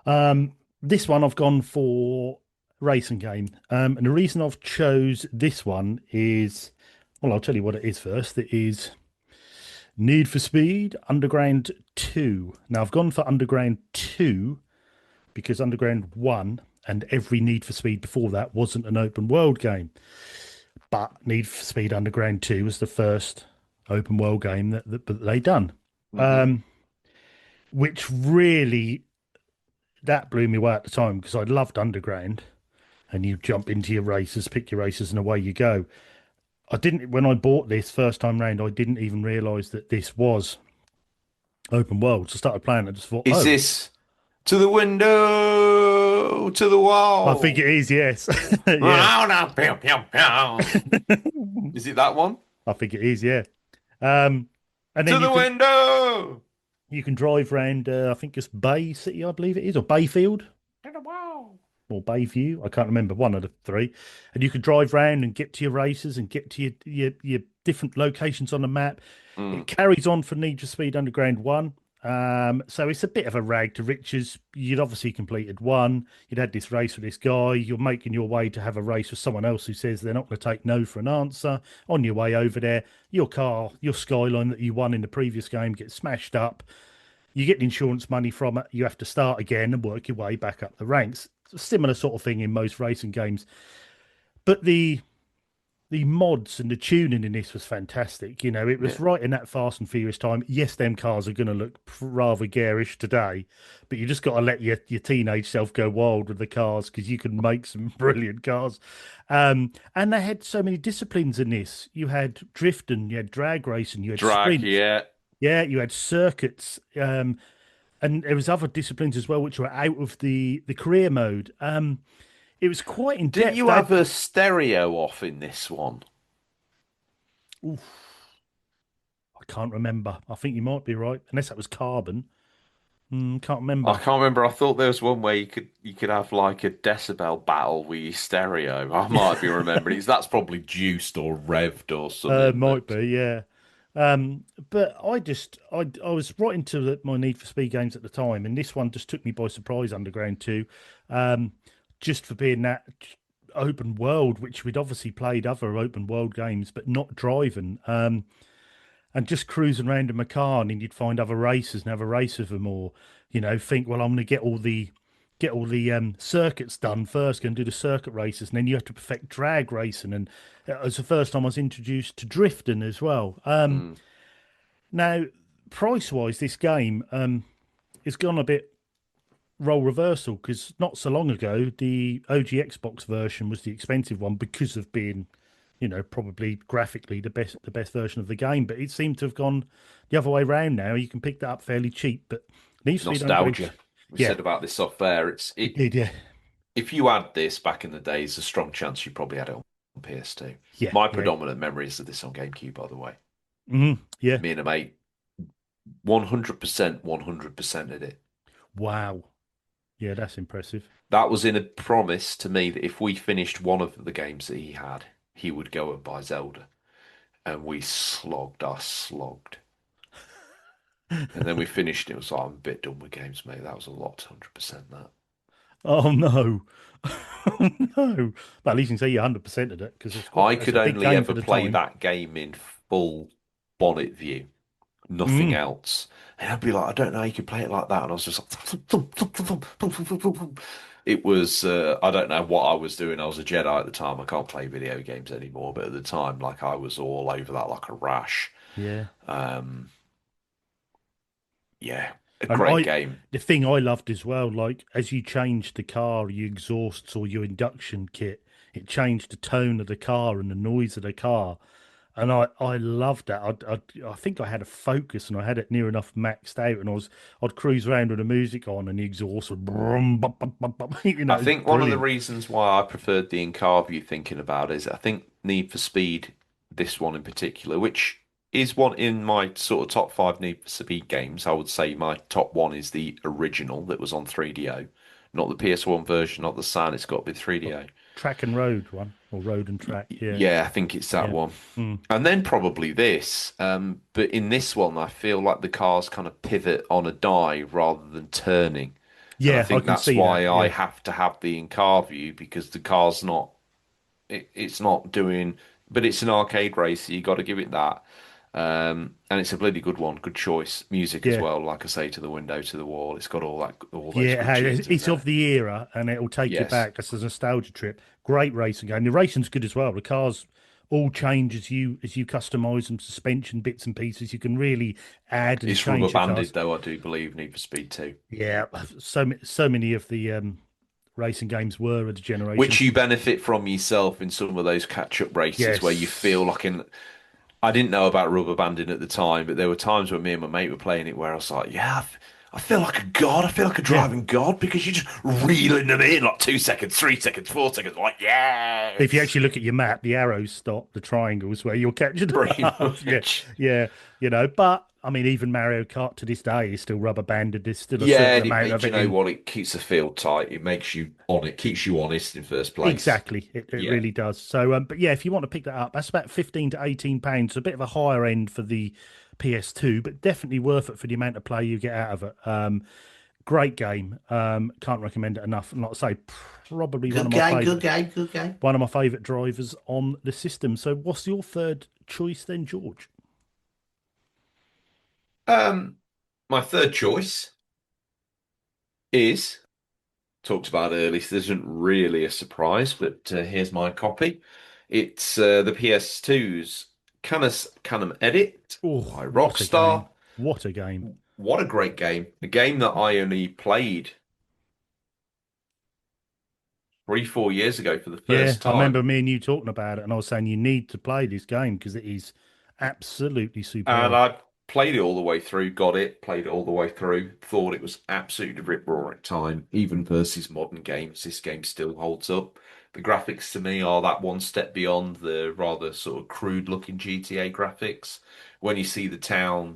This one I've gone for racing game. And the reason I've chose this one is, well, I'll tell you what it is first. It is Need for Speed Underground 2. Now I've gone for Underground 2 because Underground 1 and every Need for Speed before that wasn't an open world game. But Need for Speed Underground 2 was the first open world game that they done. Hmm. Um, which really that blew me away at the time because I loved Underground and you jump into your races, pick your races, and away you go. I didn't when I bought this first time round. I didn't even realise that this was open world. So I started playing. I just thought, Is oh, this to the window, to the I think it wall? is. Yes, yeah. Is it that one? I think it is. Yeah. Um, and To then the window, you can drive around. I think it's Bay City, I believe it is, or Bayfield. to the wall. Or Bayview. I can't remember one of the three. And you could drive around and get to your races and get to your different locations on the map. Mm, It carries on for Need for Speed Underground 1. So it's a bit of a rag to riches. You'd obviously completed one. You'd had this race with this guy. You're making your way to have a race with someone else who says they're not going to take no for an answer. On your way over there, your car, your Skyline that you won in the previous game gets smashed up. You get the insurance money from it. You have to start again and work your way back up the ranks. It's a similar sort of thing in most racing games. But the mods and the tuning in this was fantastic. You know, it yeah. was right in that Fast and Furious time. Yes, them cars are going to look rather garish today, but you just got to let your teenage self go wild with the cars because you can make some brilliant cars. And they had so many disciplines in this. You had drifting, you had drag racing, you had Drag, sprints. yeah. Yeah, you had circuits. And there was other disciplines as well which were out of the career mode. It was quite in Didn't depth. you have a stereo off in this one? Oof, I can't remember. I think you might be right, unless that was carbon. Can't I remember. can't remember. I thought there was one where you could have like a decibel battle with your stereo. I might be remembering. That's probably juiced or revved or something. Might But be, yeah. But I was right into my Need for Speed games at the time, and this one just took me by surprise. Underground 2, um, just for being that open world, which we'd obviously played other open world games, but not driving. And just cruising around in my car, and then you'd find other racers and have a race with them, or think, well, I'm going to get all the circuits done first, going to do the circuit races, and then you have to perfect drag racing. And it was the first time I was introduced to drifting as well. mm, Now, price wise, this game has gone a bit role reversal because not so long ago the OG Xbox version was the expensive one because of being probably graphically the best version of the game. But it seemed to have gone the other way around now. You can pick that up fairly cheap. But Need for Speed Underground, nostalgia. We yeah, said about this off there. it did, yeah, If you had this back in the days, a strong chance you probably had it on PS2. yeah, My yeah, predominant memories of this on GameCube, by the way. yeah. Me and a mate, 100%, 100% did it. Wow, yeah, that's impressive. That was in a promise to me that if we finished one of the games that he had, he would go and buy Zelda. And we slogged, I slogged. And then we finished it. It was like, I'm a bit done with games, mate. That was a lot, 100% that. Oh no, oh no. But at least you can say you 100% of it because I that's could a big only game for ever the play time. that game in full bonnet view, nothing Mm, else. And I'd be like, I don't know how you could play it like that. And I was just like, it was, I don't know what I was doing. I was a Jedi at the time. I can't play video games anymore. But at the time, like I was all over that like a rash. yeah. Um, yeah, a And great game. the thing I loved as well, like as you changed the car, your exhausts or your induction kit, it changed the tone of the car and the noise of the car. And I loved that. I think I had a Focus and I had it near enough maxed out, and I'd cruise around with the music on and the exhaust would brum, bum, bum, bum, bum. I It's think one of the brilliant. reasons why I preferred the in-car view thinking about it is I think Need for Speed, this one in particular, which is one in my sort of top five Need for Speed games. I would say my top one is the original that was on 3DO, not the PS1 version, not the SAN. It's got to be What, 3DO. Track and Road one or Road and Track? Yeah, Yeah, I think it's that yeah, one. mm. And then probably this. But in this one, I feel like the cars kind of pivot on a dive rather than turning. And I Yeah. I think can that's see that. why I Yeah, have to have the in-car view because the car's not it's not doing, but it's an arcade race, so you got to give it that. And it's a bloody good one, good choice. Music as yeah. well, like I say, to the window, to the wall. It's got all those Yeah, good tunes in it's of there. the era, and it'll take you Yes, back. It's a nostalgia trip. Great racing game. The racing's good as well. The cars all change as you customize them, suspension bits and pieces. You can really add and it's rubber change the banded cars. though. I do believe Need for Speed 2. Yeah, so many of the racing games were a generation. Which you benefit from yourself in some of those catch-up races where you feel Yes. like in. I didn't know about rubber banding at the time, but there were times when me and my mate were playing it where I was like, yeah, I feel like a god. I feel like a Yeah. driving god because you're just reeling them in like 2 seconds, 3 seconds, 4 seconds. Like, If you yes, actually look at your map, the arrows stop, the triangles where you're catching them pretty up. Yeah, much. yeah, but I mean, even Mario Kart to this day is still rubber banded. There's still a Yeah, certain and amount of do you it know in. what? It keeps the field tight. It makes you on. It keeps you honest in first place. Exactly, it Yeah. really does. So, but yeah, if you want to pick that up, that's about 15 to 18 pounds. A bit of a higher end for the PS2, but definitely worth it for the amount of play you get out of it. Great game. Can't recommend it enough. And like I say, probably Good game, good game, good game. one of my favourite drivers on the system. So, what's your third choice then, George? Um, my third choice is talked about earlier, so this isn't really a surprise, but here's my copy. It's the PS2's Canem Edit Oh, by what a Rockstar. game! What a game! What a great game. A game that I only played 3, 4 years ago for the Yeah, first I remember time. me and you talking about it, and I was saying you need to play this game because it is absolutely And superb. I played it all the way through, got it, played it all the way through, thought it was absolutely rip-roaring time. Even versus modern games, this game still holds up. The graphics to me are that one step beyond the rather sort of crude-looking GTA graphics. When you see the town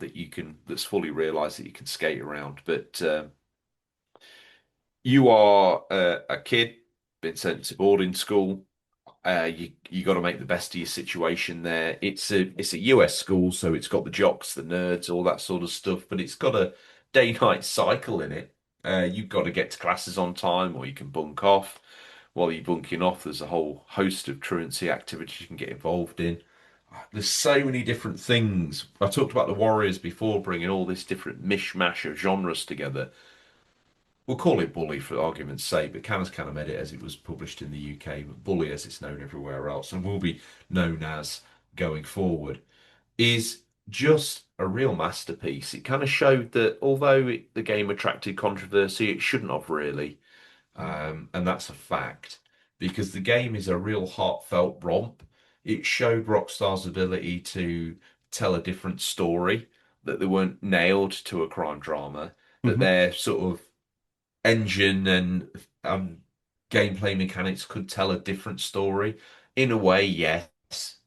that's fully realized that you can skate around. But you are a kid, been sent to boarding school. You got to make the best of your situation there. It's a US school, so it's got the jocks, the nerds, all that sort of stuff, but it's got a day-night cycle in it. You've got to get to classes on time, or you can bunk off. While you're bunking off, there's a whole host of truancy activities you can get involved in. There's so many different things. I talked about the Warriors before, bringing all this different mishmash of genres together. We'll call it Bully for argument's sake, but Canis Canem Edit as it was published in the UK, but Bully as it's known everywhere else and will be known as going forward, is just a real masterpiece. It kind of showed that although the game attracted controversy, it shouldn't have really. And that's a fact because the game is a real heartfelt romp. It showed Rockstar's ability to tell a different story, that they weren't nailed to a crime drama, that Hmm. they're sort of engine and gameplay mechanics could tell a different story. In a way, yes.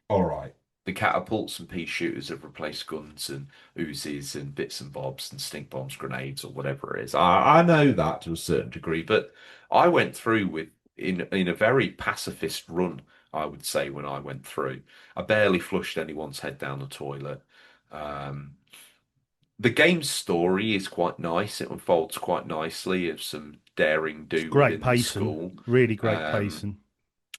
All right. The catapults and pea shooters have replaced guns and Uzis and bits and bobs and stink bombs, grenades, or whatever it is. I know that to a certain degree, but I went through with in a very pacifist run, I would say, when I went through. I barely flushed anyone's head down the toilet. Um, the game's story is quite nice. It unfolds quite nicely of some daring It's do great within the pacing, school. really great Um, pacing.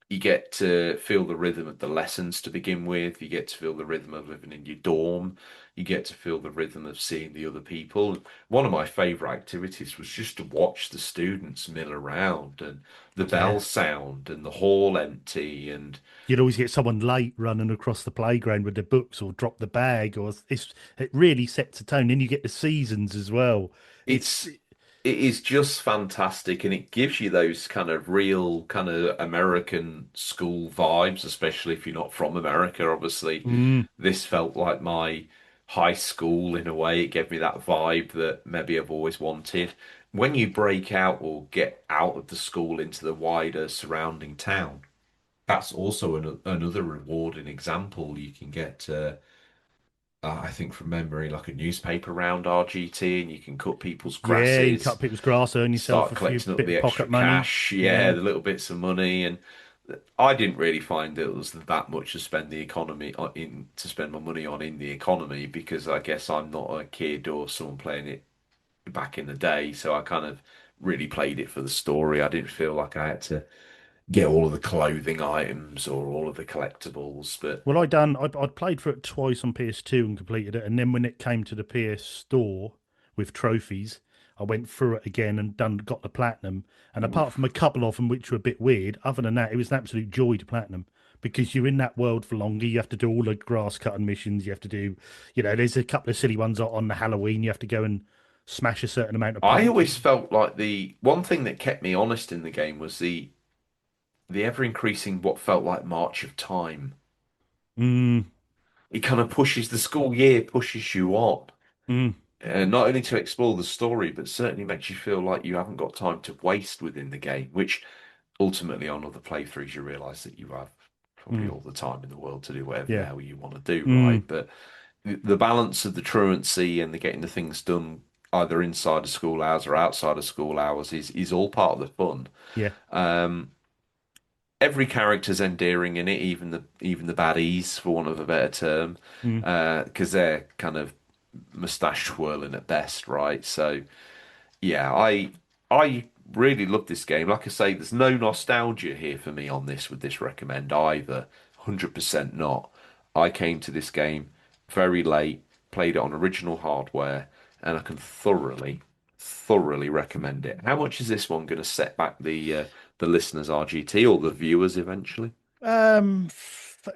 you get to feel the rhythm of the lessons to begin with. You get to feel the rhythm of living in your dorm. You get to feel the rhythm of seeing the other people. One of my favorite activities was just to watch the students mill around and the Yeah. bell sound and the hall empty and You'd always get someone late running across the playground with their books or drop the bag, or it really sets a tone. Then you get the seasons as well. It's It's it is just fantastic and it gives you those kind of real kind of American school vibes, especially if you're not from America, obviously. mm, This felt like my high school in a way. It gave me that vibe that maybe I've always wanted. When you break out or get out of the school into the wider surrounding town, that's also another rewarding example. You can get I think from memory, like a newspaper round RGT, and you can cut people's yeah, you cut grasses, people's grass, earn yourself start a few collecting up bit the of extra pocket money. cash, yeah, Yeah. the little bits of money, and I didn't really find it was that much to spend the economy in to spend my money on in the economy because I guess I'm not a kid or someone playing it back in the day, so I kind of really played it for the story. I didn't feel like I had to get all of the clothing items or all of the collectibles, but Well, I'd played for it twice on PS2 and completed it, and then when it came to the PS Store with trophies, I went through it again and got the platinum. And apart from a oof, couple of them which were a bit weird, other than that, it was an absolute joy to platinum because you're in that world for longer. You have to do all the grass cutting missions. You have to do, there's a couple of silly ones on the Halloween. You have to go and smash a certain amount of I pumpkins. always felt like the one thing that kept me honest in the game was the ever increasing what felt like march of time. Mm, It kind of pushes the school year pushes you on, mm, not only to explore the story, but certainly makes you feel like you haven't got time to waste within the game, which ultimately on other playthroughs you realise that you have probably mm, all the time in the world to do whatever the yeah. hell you want to do, Mm, right? But the balance of the truancy and the getting the things done either inside of school hours or outside of school hours is all part of the fun. yeah. Um, every character's endearing in it, even the baddies, for want of a better term, Mm. because they're kind of mustache twirling at best, right? So yeah, I really love this game. Like I say, there's no nostalgia here for me on this with this recommend either. 100% not. I came to this game very late, played it on original hardware, and I can thoroughly recommend it. How much is this one going to set back the listeners RGT or the viewers eventually?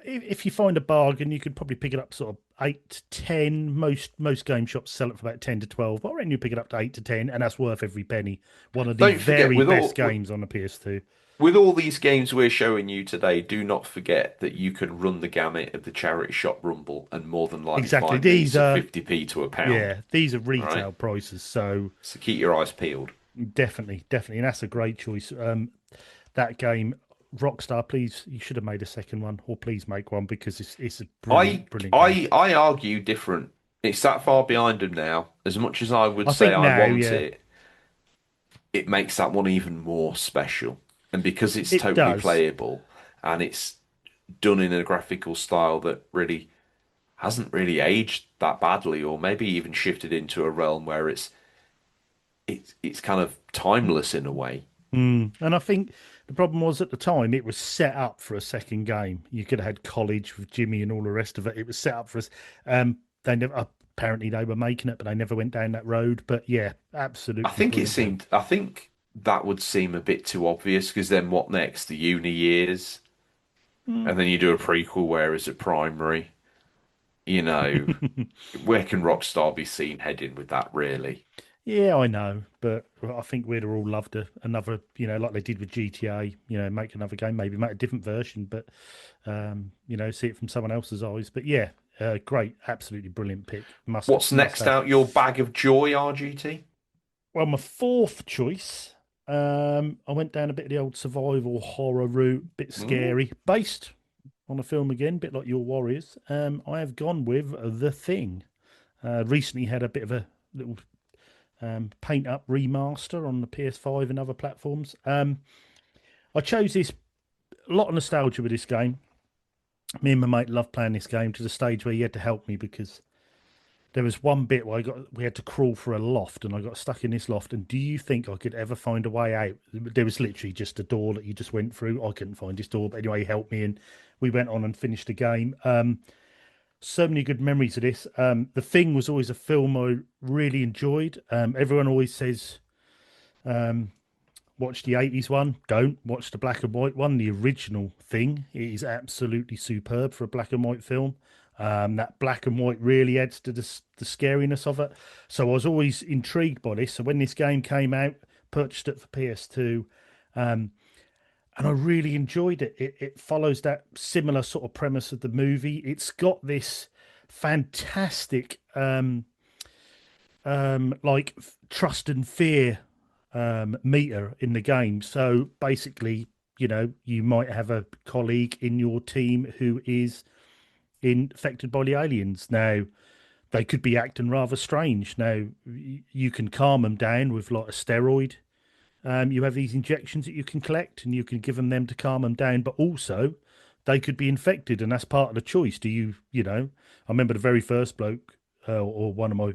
If you find a bargain, you could probably pick it up sort of 8 to 10. Most game shops sell it for about 10 to 12. But I reckon you pick it up to 8 to 10, and that's worth every penny. One of the Don't forget, very best games on the PS2. with all these games we're showing you today, do not forget that you can run the gamut of the charity shop rumble and more than likely Exactly. find these for 50p to a pound. These are All right, retail prices. So so keep your eyes peeled. definitely, and that's a great choice. That game, Rockstar, please, you should have made a second one, or please make one because it's a I brilliant game. I argue different. It's that far behind them now. As much as I would I say think I now, want yeah, it, it makes that one even more special. And because it's it totally does. playable and it's done in a graphical style that really hasn't really aged that badly, or maybe even shifted into a realm where it's kind of timeless in a way. And I think the problem was at the time it was set up for a second game. You could have had college with Jimmy and all the rest of it. It was set up for us. They never apparently they were making it, but they never went down that road. But yeah, absolutely brilliant game. I think that would seem a bit too obvious because then what next? The uni years, Mm. and then you do a prequel where is it primary? You know, where can Rockstar be seen heading with that, really? Yeah, I know, but I think we'd have all loved another, like they did with GTA, make another game, maybe make a different version, but see it from someone else's eyes. But yeah, great, absolutely brilliant pick. What's Must next have. out your bag of joy, RGT? Well, my fourth choice, I went down a bit of the old survival horror route, bit Ooh. scary, based on a film again, bit like your Warriors. I have gone with The Thing. Recently had a bit of a little paint up remaster on the PS5 and other platforms. I chose this, a lot of nostalgia with this game. Me and my mate loved playing this game to the stage where he had to help me because there was one bit where we had to crawl for a loft and I got stuck in this loft. And do you think I could ever find a way out? There was literally just a door that you just went through. I couldn't find this door, but anyway, he helped me and we went on and finished the game. So many good memories of this. The Thing was always a film I really enjoyed. Everyone always says, watch the 80s one, don't watch the black and white one. The original Thing, it is absolutely superb for a black and white film. That black and white really adds to the scariness of it. So I was always intrigued by this. So when this game came out, purchased it for PS2, and I really enjoyed it. It follows that similar sort of premise of the movie. It's got this fantastic trust and fear meter in the game. So basically, you might have a colleague in your team who is infected by the aliens. Now, they could be acting rather strange. Now, you can calm them down with like a steroid. You have these injections that you can collect and you can give them to calm them down, but also they could be infected, and that's part of the choice. I remember the very first bloke or one of my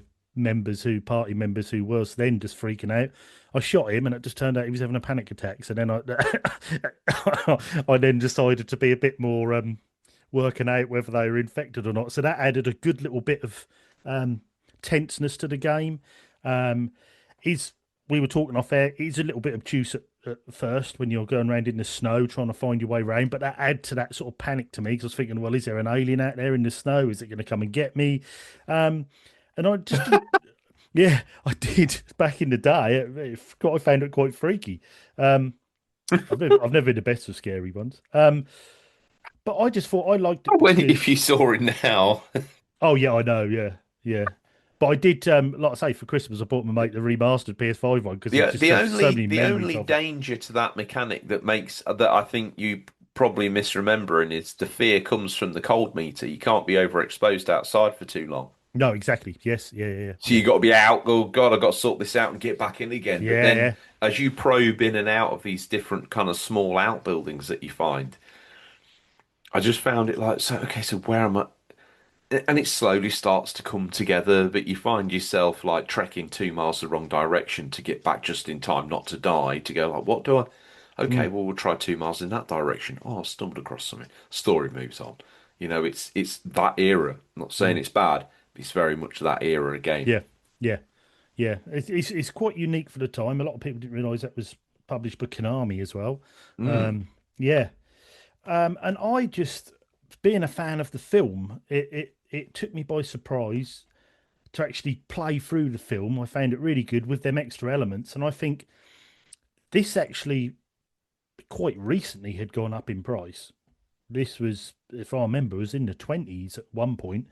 party members who was then just freaking out. I shot him and it just turned out he was having a panic attack. So then I then decided to be a bit more working out whether they were infected or not. So that added a good little bit of tenseness to the game. Is We were talking off air. It's a little bit obtuse at first when you're going around in the snow trying to find your way around, but that add to that sort of panic to me because I was thinking, well, is there an alien out there in the snow? Is it going to come and get me? And I just Yeah, I did back in the day. I found it quite freaky. Um, I've never been the best of scary ones. But I just thought I liked it When if you because, saw it now, oh yeah, I know, yeah, yeah. But I did, like I say, for Christmas I bought my mate the remastered PS5 one because it just the had so only many memories of it. danger to that mechanic that makes that I think you probably misremembering is the fear comes from the cold meter. You can't be overexposed outside for too long. No, exactly. Yes, yeah, yeah, So yeah, you got to be out. Oh God, I've got to sort this out and get back in again. But yeah, then, yeah. as you probe in and out of these different kind of small outbuildings that you find, I just found it like so. Okay, so where am I? And it slowly starts to come together, but you find yourself like trekking 2 miles the wrong direction to get back just in time not to die. To go like, what do I? Okay, Mm, well we'll try 2 miles in that direction. Oh, I stumbled across something. Story moves on. It's that era. I'm not saying mm, it's bad, but it's very much that era again. yeah, yeah, yeah. It's quite unique for the time. A lot of people didn't realise that was published by Konami as well. Mm. Yeah. And I just, being a fan of the film, it took me by surprise to actually play through the film. I found it really good with them extra elements, and I think this actually quite recently had gone up in price. This was, if I remember, was in the 20s at one point.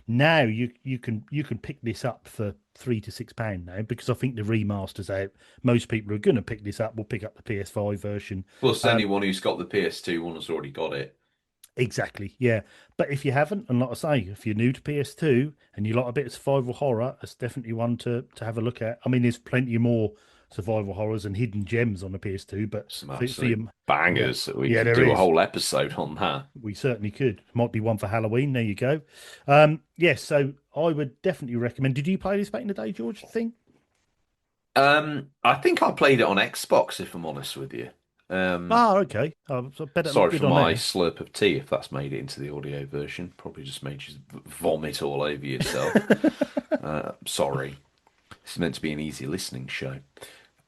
Now you can pick this up for £3 to £6 now because I think the remaster's out. Most people who are going to pick this up will pick up the PS5 version. Plus, Um, anyone who's got the PS2 one has already got it. Exactly, yeah. But if you haven't, and like I say, if you're new to PS2 and you like a bit of survival horror, it's definitely one to have a look at. I mean, there's plenty more survival horrors and hidden gems on the PS2, but Some for absolute you, yeah, bangers that we yeah, could there do a is. whole episode on that. We certainly could. Might be one for Halloween. There you go. Yes, so I would definitely recommend. Did you play this back in the day, George? Thing? I think I played it on Xbox, if I'm honest with you. Um, Ah, okay. So better look Sorry good for on my there. slurp of tea if that's made it into the audio version. Probably just made you vomit all over yourself. Sorry. This is meant to be an easy listening show.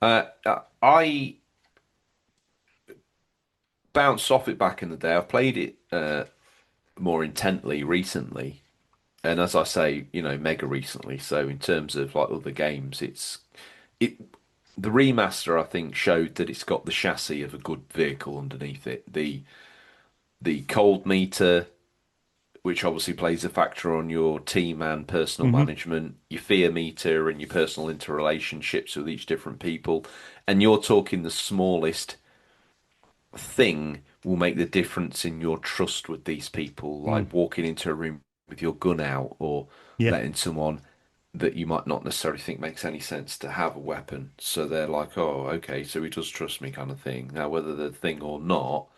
I bounced off it back in the day. I've played it more intently recently. And as I say, mega recently. So in terms of like other games, it the remaster I think showed that it's got the chassis of a good vehicle underneath it. The cold meter, which obviously plays a factor on your team and personal Hmm. management, your fear meter and your personal interrelationships with each different people. And you're talking the smallest thing will make the difference in your trust with these people, Mm, like walking into a room with your gun out or yeah, letting someone that you might not necessarily think makes any sense to have a weapon. So they're like, oh, okay, so he does trust me, kind of thing. Now, whether the thing or not,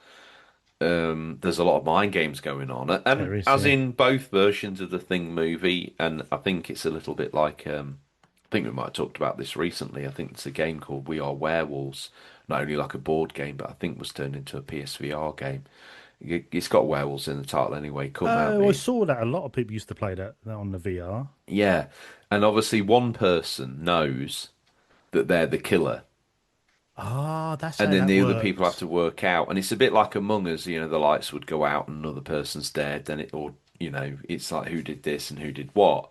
there's a lot of mind games going on, and there is. as Yeah. in both versions of the Thing movie, and I think it's a little bit like, I think we might have talked about this recently. I think it's a game called We Are Werewolves, not only like a board game, but I think was turned into a PSVR game. It's got werewolves in the title anyway. Come at I me, saw that a lot of people used to play that on the VR. yeah. And obviously, one person knows that they're the killer, Ah, that's and how then that the other people have works. to work out. And it's a bit like Among Us, the lights would go out and another person's dead, then it's like who did this and who did what.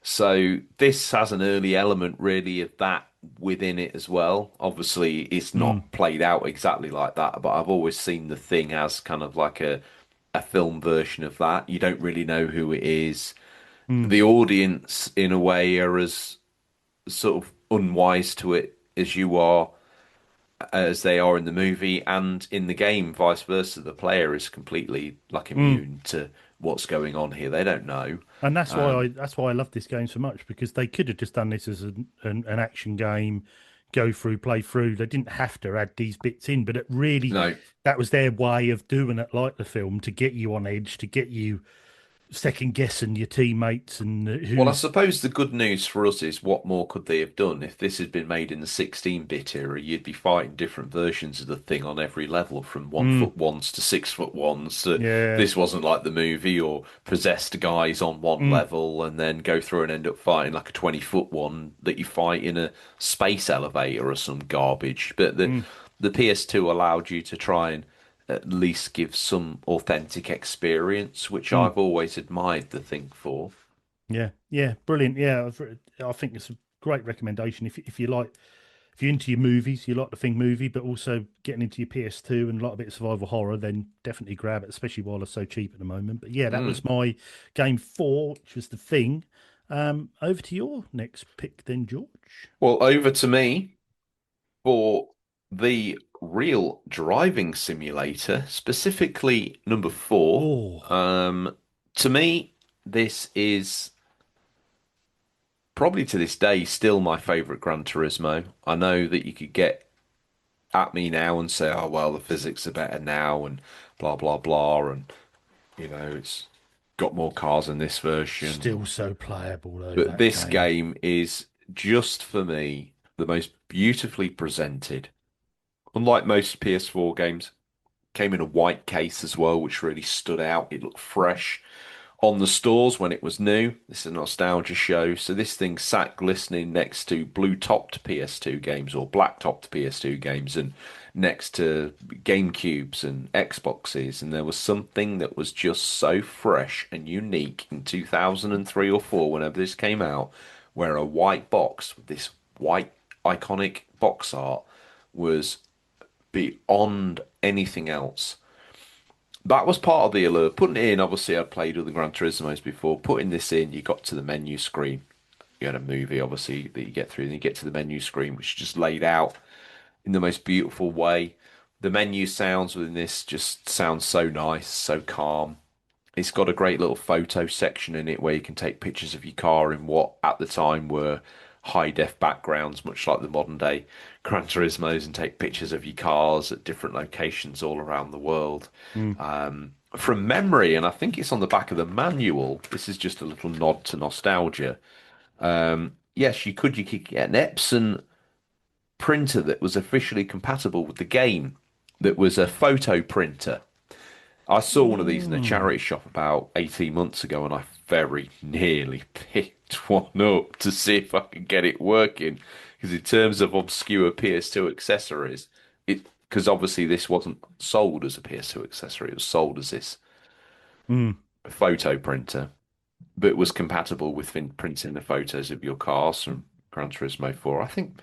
So this has an early element really of that within it as well. Obviously, it's Mm, not played out exactly like that, but I've always seen the thing as kind of like a film version of that. You don't really know who it is. mm, The audience, in a way, are as sort of unwise to it as you are, as they are in the movie and in the game, vice versa. The player is completely like mm. immune to what's going on here. They don't know. And Um, that's why I love this game so much because they could have just done this as an action game, go through, play through. They didn't have to add these bits in, but it really no, that was their way of doing it, like the film, to get you on edge, to get you second guessing your teammates and well, I who's. suppose the good news for us is what more could they have done? If this had been made in the 16-bit era, you'd be fighting different versions of the thing on every level, from one Mm, foot ones to 6 foot ones. So yeah, this wasn't like the movie or possessed guys on one mm, level and then go through and end up fighting like a 20-foot one that you fight in a space elevator or some garbage. But the mm, the PS2 allowed you to try and at least give some authentic experience, which mm. I've always admired the thing for. Yeah, yeah, brilliant. Yeah, I think it's great recommendation. If you like, if you're into your movies, you like the thing movie, but also getting into your PS2 and a lot of bit of survival horror, then definitely grab it, especially while it's so cheap at the moment. But yeah, that Mm. was my game four, which was the thing. Over to your next pick then, George. Well, over to me for the real driving simulator, specifically number four. Oh, Um, to me, this is probably to this day still my favorite Gran Turismo. I know that you could get at me now and say, "Oh well, the physics are better now," and blah blah blah, and it's got more cars in this still version. so playable though, But that this game. game is just for me the most beautifully presented. Unlike most PS4 games, came in a white case as well, which really stood out. It looked fresh on the stores when it was new. This is a nostalgia show. So this thing sat glistening next to blue-topped PS2 games or black-topped PS2 games and next to GameCubes and Xboxes. And there was something that was just so fresh and unique in 2003 or 4, whenever this came out, where a white box with this white iconic box art was beyond anything else. That was part of the allure. Putting it in, obviously, I'd played other Gran Turismos before. Putting this in, you got to the menu screen. You had a movie, obviously, that you get through, and you get to the menu screen, which is just laid out in the most beautiful way. The menu sounds within this just sounds so nice, so calm. It's got a great little photo section in it where you can take pictures of your car in what at the time were high def backgrounds, much like the modern day Gran Turismos, and take pictures of your cars at different locations all around the world. Mm. From memory, and I think it's on the back of the manual, this is just a little nod to nostalgia. Yes, you could get an Epson printer that was officially compatible with the game, that was a photo printer. I saw one of these in a Mm. charity shop about 18 months ago, and I very nearly picked one up to see if I could get it working. Because in terms of obscure PS2 accessories, because obviously this wasn't sold as a PS2 accessory, it was sold as this Mm. photo printer, but it was compatible with printing the photos of your cars from Gran Turismo 4. I think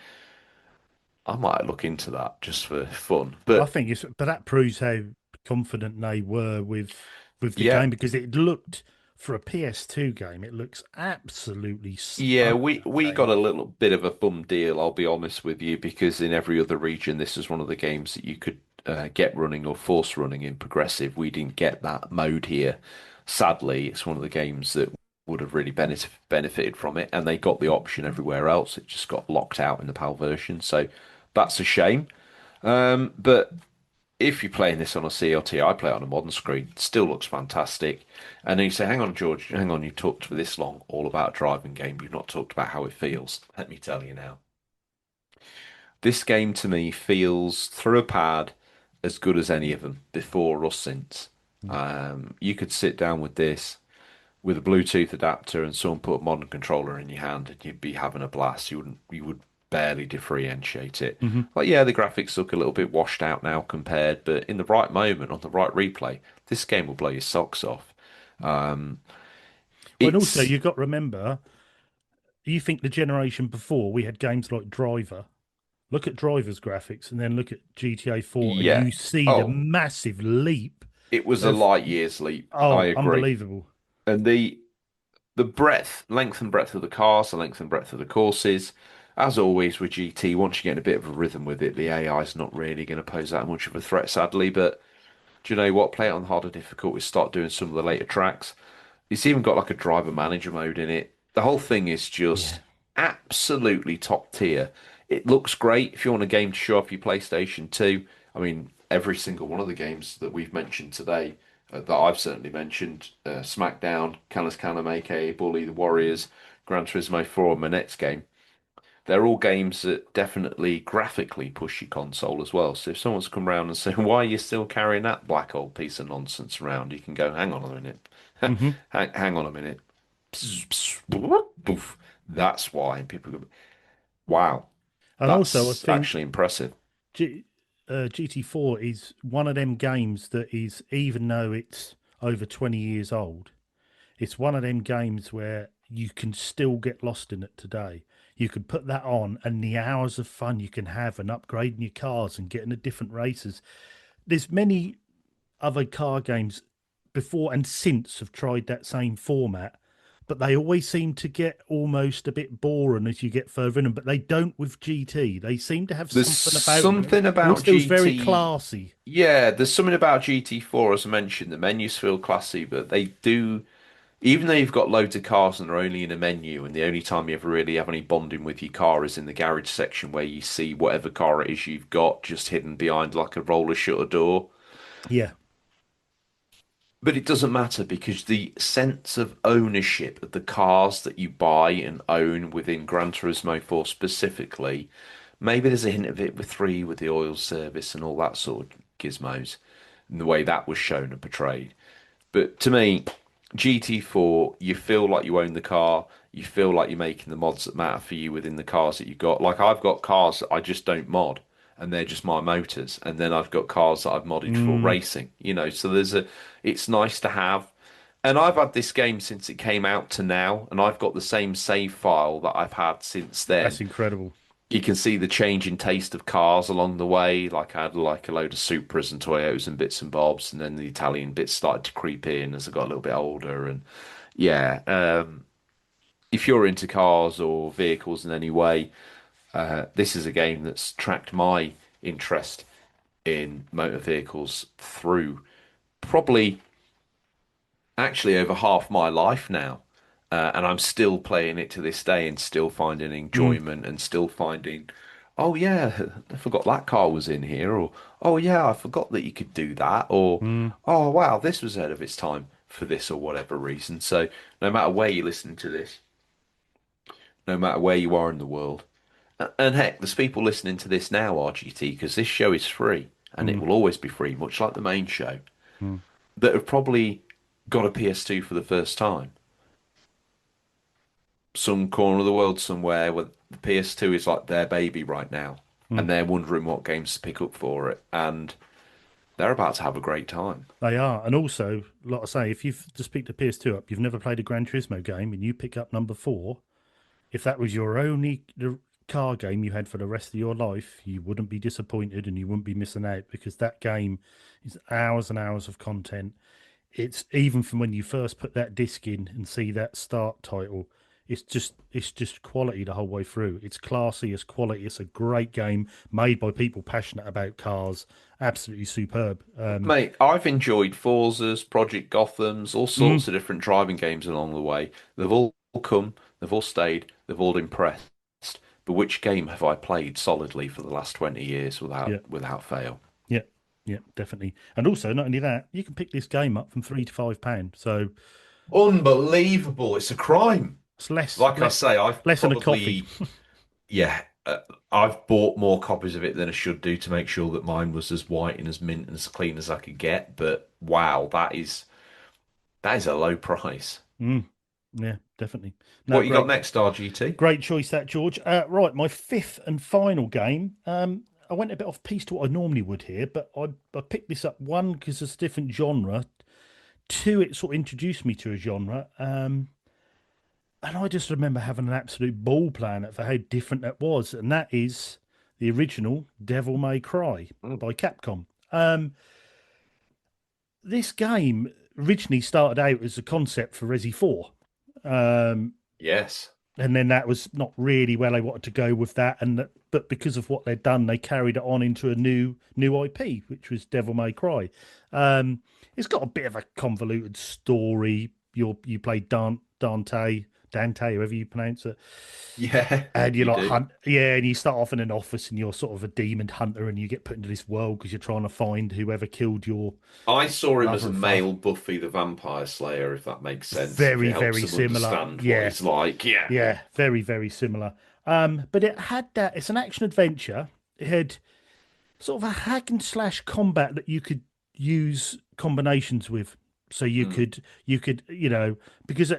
I might look into that just for fun. I But think it's, but that proves how confident they were with the yeah, game because it looked for a PS2 game, it looks absolutely yeah, stunning. That we got game. a little bit of a bum deal, I'll be honest with you, because in every other region, this is one of the games that you could get running or force running in progressive. We didn't get that mode here. Sadly, it's one of the games that would have really benefited from it, and they got the option everywhere else. It just got locked out in the PAL version, so that's a shame. But if you're playing this on a CLT, I play it on a modern screen. It still looks fantastic. And then you say, hang on, George, hang on, you talked for this long all about a driving game. You've not talked about how it feels. Let me tell you now. This game to me feels through a pad as good as any of them before or since. Mm. You could sit down with this with a Bluetooth adapter and someone put a modern controller in your hand and you'd be having a blast. You would barely differentiate it. Hmm. Like yeah, the graphics look a little bit washed out now compared, but in the right moment on the right replay, this game will blow your socks off. Um, Well, and also it's you've got to remember, you think the generation before we had games like Driver. Look at Driver's graphics and then look at GTA 4, and yeah. you see the Oh, massive leap it was a of, light years leap. I oh, agree. unbelievable. And the breadth, length and breadth of the cars, the length and breadth of the courses. As always with GT, once you get in a bit of a rhythm with it, the AI is not really going to pose that much of a threat, sadly. But do you know what? Play it on harder difficulty, start doing some of the later tracks. It's even got like a driver manager mode in it. The whole thing is Yeah. just absolutely top tier. It looks great if you want a game to show off your PlayStation 2. I mean, every single one of the games that we've mentioned today, that I've certainly mentioned, SmackDown, Canis Canem, aka Bully, The Warriors, Gran Turismo 4, and my next game, they're all games that definitely graphically push your console as well. So if someone's come around and say, "Why are you still carrying that black old piece of nonsense around?" You can go, "Hang on a minute, Hmm. hang on a minute." Poof. That's why. And people go, "Wow, And also, I that's think actually impressive." G, GT4 is one of them games that is, even though it's over 20 years old, it's one of them games where you can still get lost in it today. You could put that on, and the hours of fun you can have and upgrading your cars and getting the different races. There's many other car games before and since have tried that same format, but they always seem to get almost a bit boring as you get further in them. But they don't with GT. They seem to have There's something about them. something It always about feels very GT. classy. Yeah, there's something about GT4, as I mentioned. The menus feel classy, but they do. Even though you've got loads of cars and they're only in a menu, and the only time you ever really have any bonding with your car is in the garage section where you see whatever car it is you've got just hidden behind like a roller shutter door. Yeah. But it doesn't matter because the sense of ownership of the cars that you buy and own within Gran Turismo 4 specifically, maybe there's a hint of it with 3 with the oil service and all that sort of gizmos, and the way that was shown and portrayed. But to me, GT4, you feel like you own the car. You feel like you're making the mods that matter for you within the cars that you've got. Like I've got cars that I just don't mod, and they're just my motors. And then I've got cars that I've modded for Mm, racing. So it's nice to have. And I've had this game since it came out to now, and I've got the same save file that I've had since that's then. incredible. You can see the change in taste of cars along the way. Like I had like a load of Supras and Toyotas and bits and bobs, and then the Italian bits started to creep in as I got a little bit older. And yeah, if you're into cars or vehicles in any way, this is a game that's tracked my interest in motor vehicles through probably actually over half my life now. And I'm still playing it to this day and still finding Mm, enjoyment and still finding, oh yeah, I forgot that car was in here, or oh yeah, I forgot that you could do that, or mm. oh wow, this was ahead of its time for this or whatever reason. So no matter where you're listening to this, no matter where you are in the world, and heck, there's people listening to this now, RGT, because this show is free and it Mm, will always be free, much like the main show, mm. that have probably got a PS2 for the first time some corner of the world somewhere where the PS2 is like their baby right now, Mm. and they're wondering what games to pick up for it, and they're about to have a great time. They are. And also, like I say, if you've just picked a PS2 up, you've never played a Gran Turismo game, and you pick up number 4, if that was your only car game you had for the rest of your life, you wouldn't be disappointed and you wouldn't be missing out because that game is hours and hours of content. It's even from when you first put that disc in and see that start title, it's just quality the whole way through. It's classy, it's quality, it's a great game made by people passionate about cars. Absolutely superb. Mate, I've enjoyed Forza's, Project Gotham's, all Mm, sorts of different driving games along the way. They've all come, they've all stayed, they've all impressed. But which game have I played solidly for the last 20 years yeah, without fail? yeah, yeah, definitely. And also, not only that, you can pick this game up from £3 to £5. So Unbelievable. It's a crime. it's less, Like I less, say, I've less than a coffee. probably Yeah, I've bought more copies of it than I should do to make sure that mine was as white and as mint and as clean as I could get. But wow, that is a low price. Mm, yeah, definitely. No, What you got great. next, RGT? Great choice, that George. Right, my fifth and final game. I went a bit off piece to what I normally would here, but I picked this up one because it's a different genre. Two, it sort of introduced me to a genre. And I just remember having an absolute ball playing it for how different that was, and that is the original Devil May Cry Mm. by Capcom. This game originally started out as a concept for Resi 4. Um, Yes. and then that was not really where they wanted to go with that, but because of what they'd done, they carried it on into a new IP, which was Devil May Cry. It's got a bit of a convoluted story. You play Dante, however you pronounce it, Yeah, and you're you like do. hunt, yeah, and you start off in an office, and you're sort of a demon hunter, and you get put into this world because you're trying to find whoever killed your I saw him as mother a and father. male Buffy the Vampire Slayer, if that makes sense, if it Very, helps very them similar. understand what Yeah, it's like. Yeah. yeah, very, very similar. But it had that. It's an action adventure. It had sort of a hack and slash combat that you could use combinations with. So Mm. because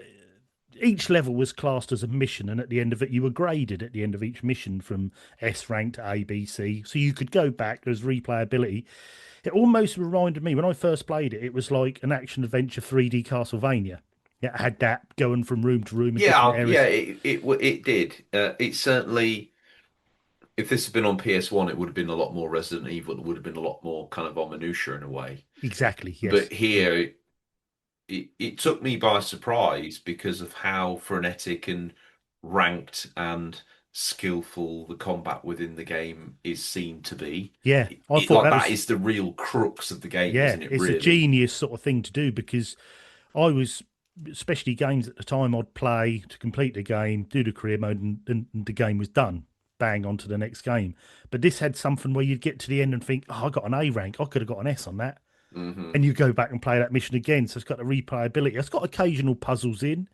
each level was classed as a mission, and at the end of it, you were graded at the end of each mission from S rank to A, B, C. So you could go back. There's replayability. It almost reminded me when I first played it. It was like an action adventure 3D Castlevania. It had that going from room to room in different Yeah, yeah, areas. it did. It certainly. If this had been on PS1, it would have been a lot more Resident Evil. It would have been a lot more kind of on minutia in a way. Exactly. Yes. But here, it took me by surprise because of how frenetic and ranked and skillful the combat within the game is seen to be. Yeah. I thought Like that that was. is the real crux of the game, Yeah, isn't it? it's a Really. genius sort of thing to do because I was, especially games at the time, I'd play to complete the game, do the career mode, and the game was done. Bang on to the next game. But this had something where you'd get to the end and think, oh, I got an A rank. I could have got an S on that. Hmm. And you go back and play that mission again. So it's got the replayability. It's got occasional puzzles in,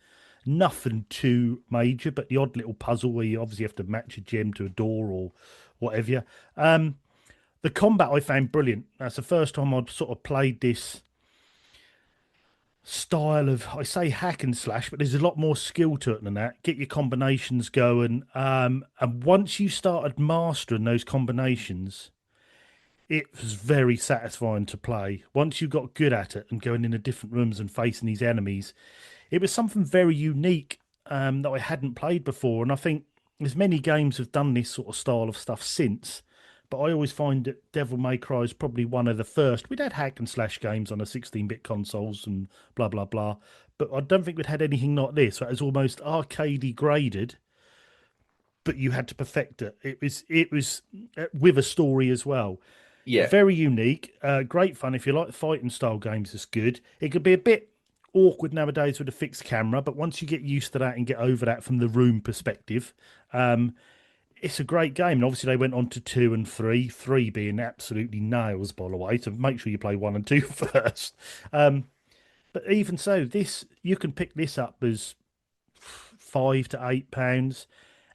nothing too major, but the odd little puzzle where you obviously have to match a gem to a door or whatever. The combat I found brilliant. That's the first time I'd sort of played this style of, I say hack and slash, but there's a lot more skill to it than that. Get your combinations going, and once you started mastering those combinations, it was very satisfying to play. Once you got good at it and going into different rooms and facing these enemies, it was something very unique, that I hadn't played before. And I think as many games have done this sort of style of stuff since, but I always find that Devil May Cry is probably one of the first. We'd had hack and slash games on the 16-bit consoles and blah blah blah, but I don't think we'd had anything like this. It was almost arcadey graded, but you had to perfect it. It was with a story as well. Yeah. Very unique, great fun. If you like fighting style games, it's good. It could be a bit awkward nowadays with a fixed camera, but once you get used to that and get over that from the room perspective, it's a great game. And obviously, they went on to two and three, three being absolutely nails, by the way. So make sure you play one and two first. But even so, this you can pick this up as £5 to £8,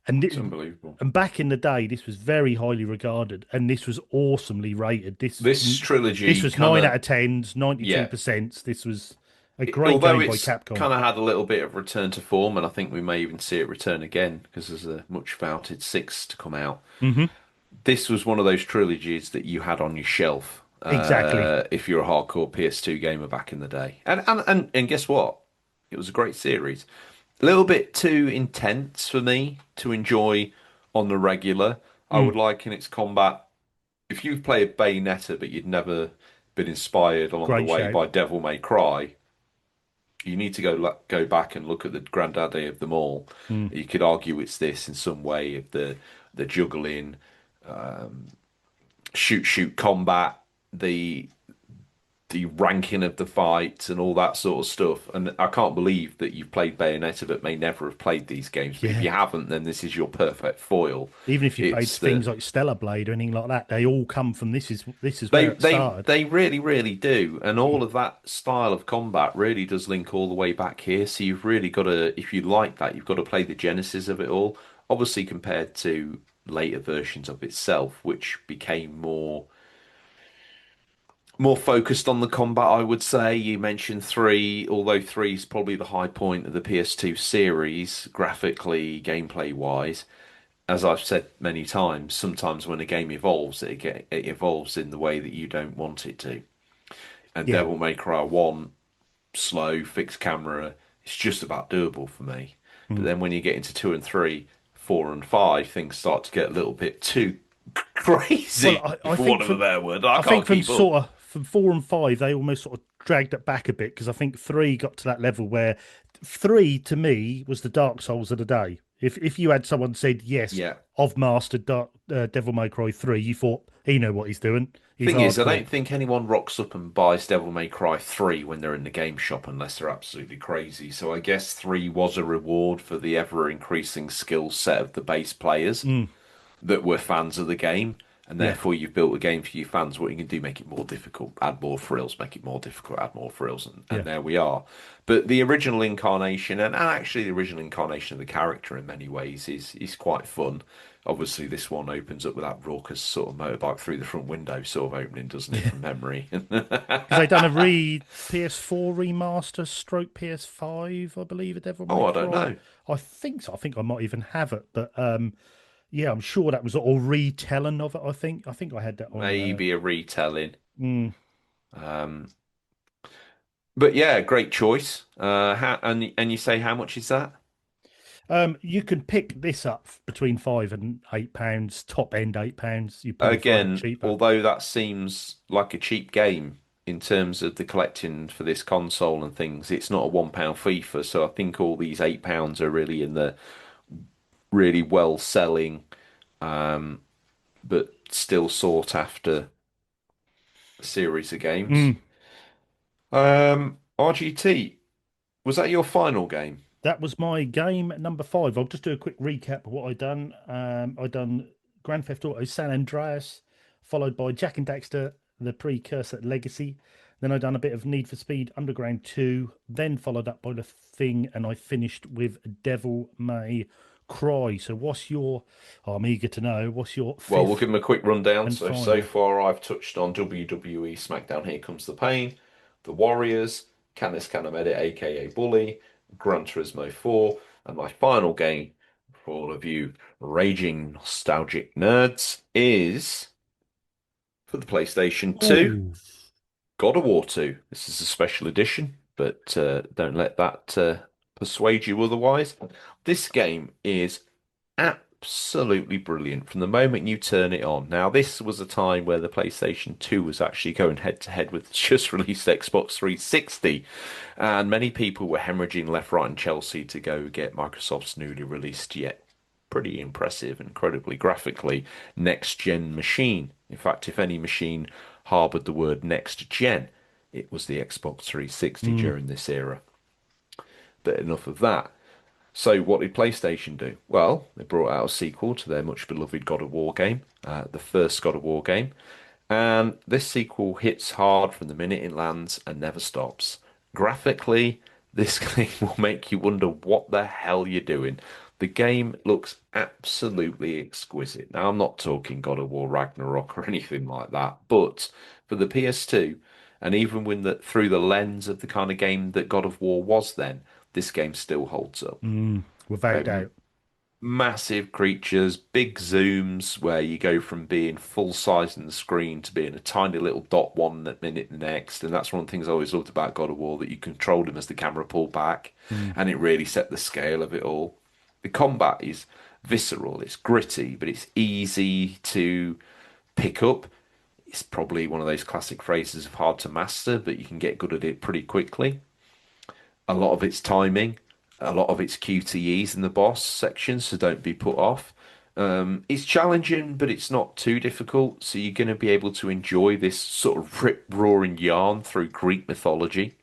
and It's unbelievable. and back in the day, this was very highly regarded, and this was awesomely rated. This This trilogy was kind nine out of, of tens, 92 yeah, percent. This was a great although game by it's Capcom. kind of had a little bit of return to form, and I think we may even see it return again because there's a much vouted six to come out. Hmm. This was one of those trilogies that you had on your shelf Exactly. if you're a hardcore PS2 gamer back in the day. And guess what? It was a great series. A little bit too intense for me to enjoy on the regular. I Mm, would liken its combat. If you've played Bayonetta but you'd never been inspired along the great way shout. by Devil May Cry, you need to go back and look at the granddaddy of them all. Mm, You could argue it's this in some way of the juggling, shoot combat, the ranking of the fights and all that sort of stuff. And I can't believe that you've played Bayonetta but may never have played these games. But if yeah. you haven't, then this is your perfect foil. Even if you played It's the things like Stellar Blade or anything like that, they all come from this is where it started. they really do, and all of that style of combat really does link all the way back here. So you've really got to, if you like that, you've got to play the genesis of it all. Obviously, compared to later versions of itself, which became more focused on the combat, I would say. You mentioned three, although three is probably the high point of the PS2 series, graphically, gameplay wise. As I've said many times, sometimes when a game evolves, it evolves in the way that you don't want it to. And Yeah. Devil May Cry 1, slow, fixed camera, it's just about doable for me. But Mm. then when you get into 2 and 3, 4 and 5, things start to get a little bit too Well, crazy, I for think want of a from better word. I I think can't from keep up. sort of from 4 and 5, they almost sort of dragged it back a bit because I think three got to that level where three to me was the Dark Souls of the day. If you had someone said yes, Yeah. I've mastered Devil May Cry 3, you thought he know what he's doing. He's Thing is, I hardcore. don't think anyone rocks up and buys Devil May Cry 3 when they're in the game shop unless they're absolutely crazy. So I guess 3 was a reward for the ever increasing skill set of the base players Mm, that were fans of the game. And yeah, therefore, you've built a game for your fans. What you can do, make it more difficult, add more frills, make it more difficult, add more frills, yeah, and there we are. But the original incarnation, and actually the original incarnation of the character in many ways, is quite fun. Obviously, this one opens up with that raucous sort of motorbike through the front window sort of opening, doesn't it, yeah. from memory? Because they done a PS4 remaster, stroke PS5, I believe, of Devil Oh, May I don't Cry. know. I think so. I think I might even have it, but yeah, I'm sure that was or retelling of it. I think I had that on. Maybe a retelling. Mm, Um, But yeah, great choice. And you say how much is that? You can pick this up between £5 and £8, top end £8. You probably find it Again, cheaper. although that seems like a cheap game in terms of the collecting for this console and things, it's not a £1 FIFA. So I think all these £8 are really in the really well selling, but still sought after series of games. Mm. RGT, was that your final game? That was my game number 5. I'll just do a quick recap of what I done. I done Grand Theft Auto San Andreas, followed by Jack and Daxter, the precursor Legacy. Then I done a bit of Need for Speed Underground 2, then followed up by The Thing, and I finished with Devil May Cry. So what's your, oh, I'm eager to know, what's your Well, we'll fifth give them a quick rundown. and So final? far I've touched on WWE SmackDown Here Comes the Pain, The Warriors, Can This Can I Edit, aka Bully, Gran Turismo 4, and my final game for all of you raging nostalgic nerds is for the PlayStation 2, Oh, God of War 2. This is a special edition, but don't let that persuade you otherwise. This game is absolutely brilliant from the moment you turn it on. Now, this was a time where the PlayStation 2 was actually going head to head with the just released Xbox 360, and many people were hemorrhaging left, right, and Chelsea to go get Microsoft's newly released yet pretty impressive, incredibly graphically next gen machine. In fact, if any machine harbored the word next gen, it was the Xbox 360 mm, during this era. But enough of that. So, what did PlayStation do? Well, they brought out a sequel to their much beloved God of War game, the first God of War game. And this sequel hits hard from the minute it lands and never stops. Graphically, this game will make you wonder what the hell you're doing. The game looks absolutely exquisite. Now, I'm not talking God of War Ragnarok or anything like that, but for the PS2, and even when through the lens of the kind of game that God of War was then, this game still holds up. without doubt. Massive creatures, big zooms where you go from being full size in the screen to being a tiny little dot one minute the next. And that's one of the things I always loved about God of War, that you controlled him as the camera pulled back, Mm. and it really set the scale of it all. The combat is visceral, it's gritty, but it's easy to pick up. It's probably one of those classic phrases of hard to master, but you can get good at it pretty quickly. A lot of it's timing, a lot of it's QTEs in the boss section, so don't be put off. It's challenging, but it's not too difficult, so you're going to be able to enjoy this sort of rip-roaring yarn through Greek mythology.